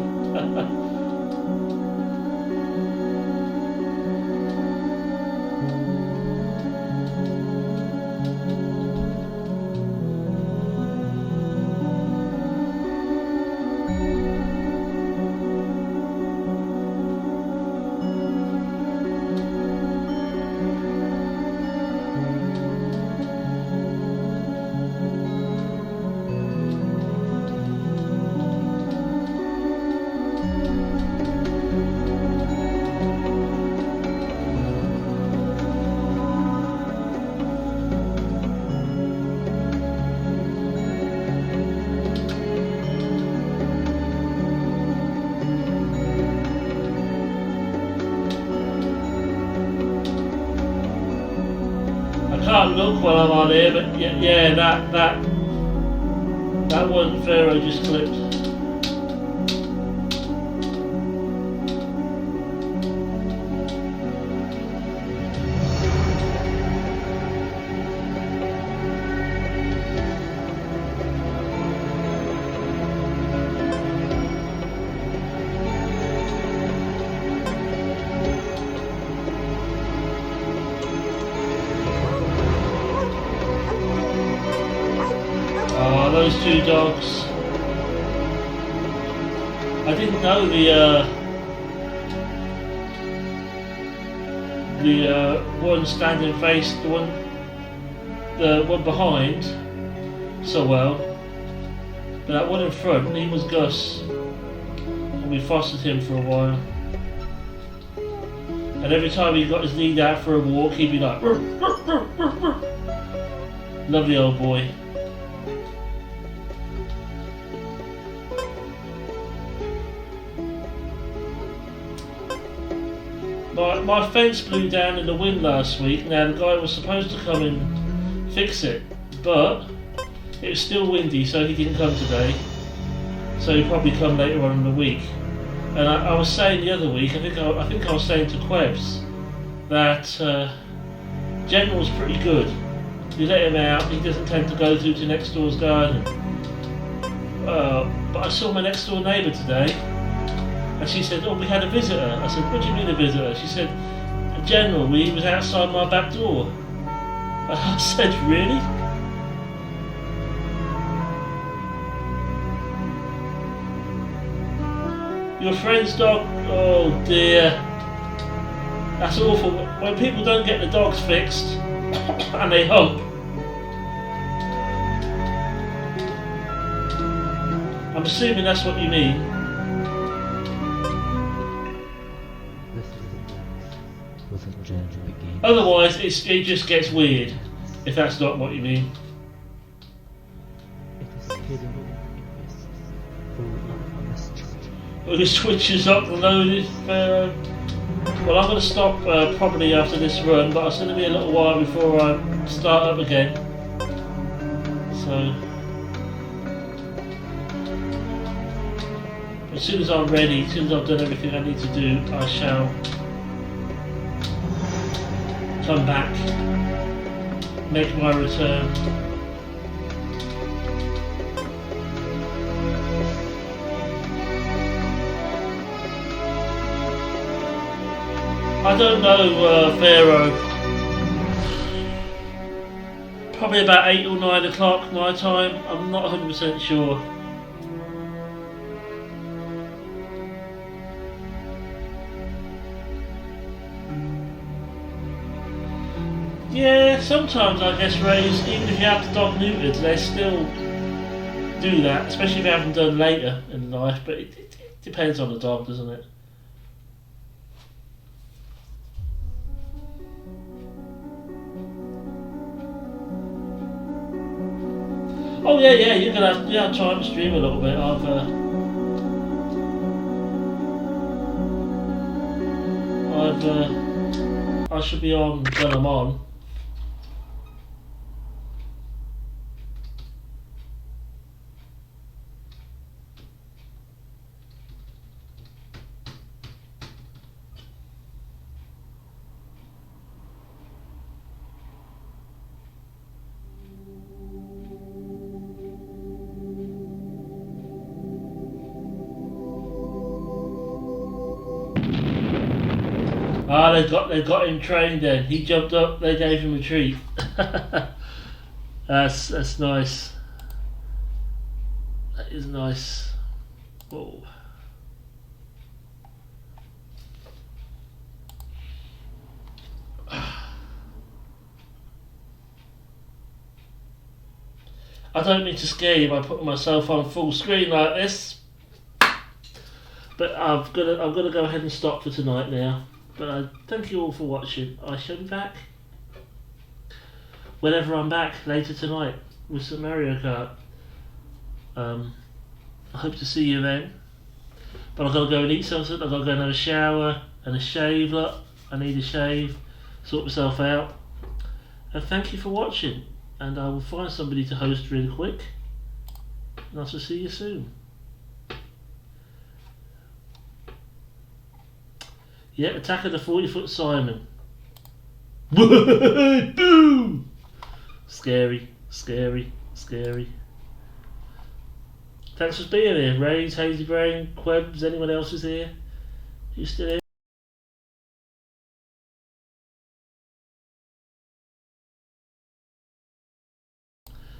I can't look while I'm on here, but yeah, that one Pharaoh just clipped. Oh, those two dogs. I didn't know the one standing face, the one behind, so well. But that one in front, he was Gus. And we fostered him for a while. And every time he got his lead out for a walk, he'd be like, "Rrr, rrr, rrr, rrr, rrr." Lovely old boy. My fence blew down in the wind last week. Now the guy was supposed to come and fix it, but it was still windy, so he didn't come today. So he'll probably come later on in the week. And I was saying the other week, I think I was saying to Quebs that General's pretty good. You let him out, he doesn't tend to go through to next door's garden. But I saw my next door neighbour today. And she said, "Oh, we had a visitor." I said, "What do you mean a visitor?" She said, "A general, he was outside my back door." And I said, "Really?" Your friend's dog? Oh dear. That's awful. When people don't get the dogs fixed and they hump. I'm assuming that's what you mean. Otherwise, it just gets weird, if that's not what you mean. It is hidden in mists, full of mystery. Well, it switches up the load. Well, I'm going to stop probably after this run, but it's going to be a little while before I start up again. So, as soon as I'm ready, as soon as I've done everything I need to do, I shall come back, make my return. I don't know, Pharaoh. Probably about 8 or 9 o'clock my time. I'm not 100% sure. Yeah, sometimes I guess rays, even if you have the dog neutered, they still do that, especially if you haven't done later in life, but it depends on the dog, doesn't it? Oh yeah, you're gonna have time to stream a little bit. I should be on when I'm on. Ah, they got him trained then. He jumped up, they gave him a treat. That's nice. That is nice. Whoa. I don't mean to scare you by putting myself on full screen like this, but I'm gonna go ahead and stop for tonight now. But I thank you all for watching. I shall be back whenever I'm back later tonight with some Mario Kart. I hope to see you then. But I've got to go and eat something. I've got to go and have a shower and a shave. Look, I need a shave, sort myself out. And thank you for watching. And I will find somebody to host really quick. And I shall see you soon. Yeah, Attack of the 40-Foot Simon. Boom! Scary, scary, scary. Thanks for being here, Rays, Hazy Brain, Quebs, anyone else is here? You still here?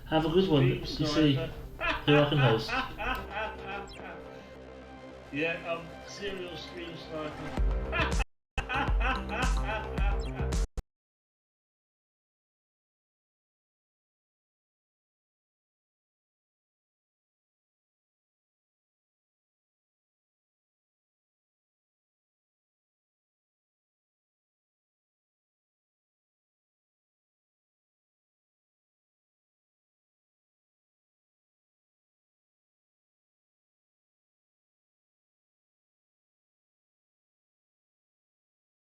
Have a good one. You see who I can host. Yeah, serial stream sniper.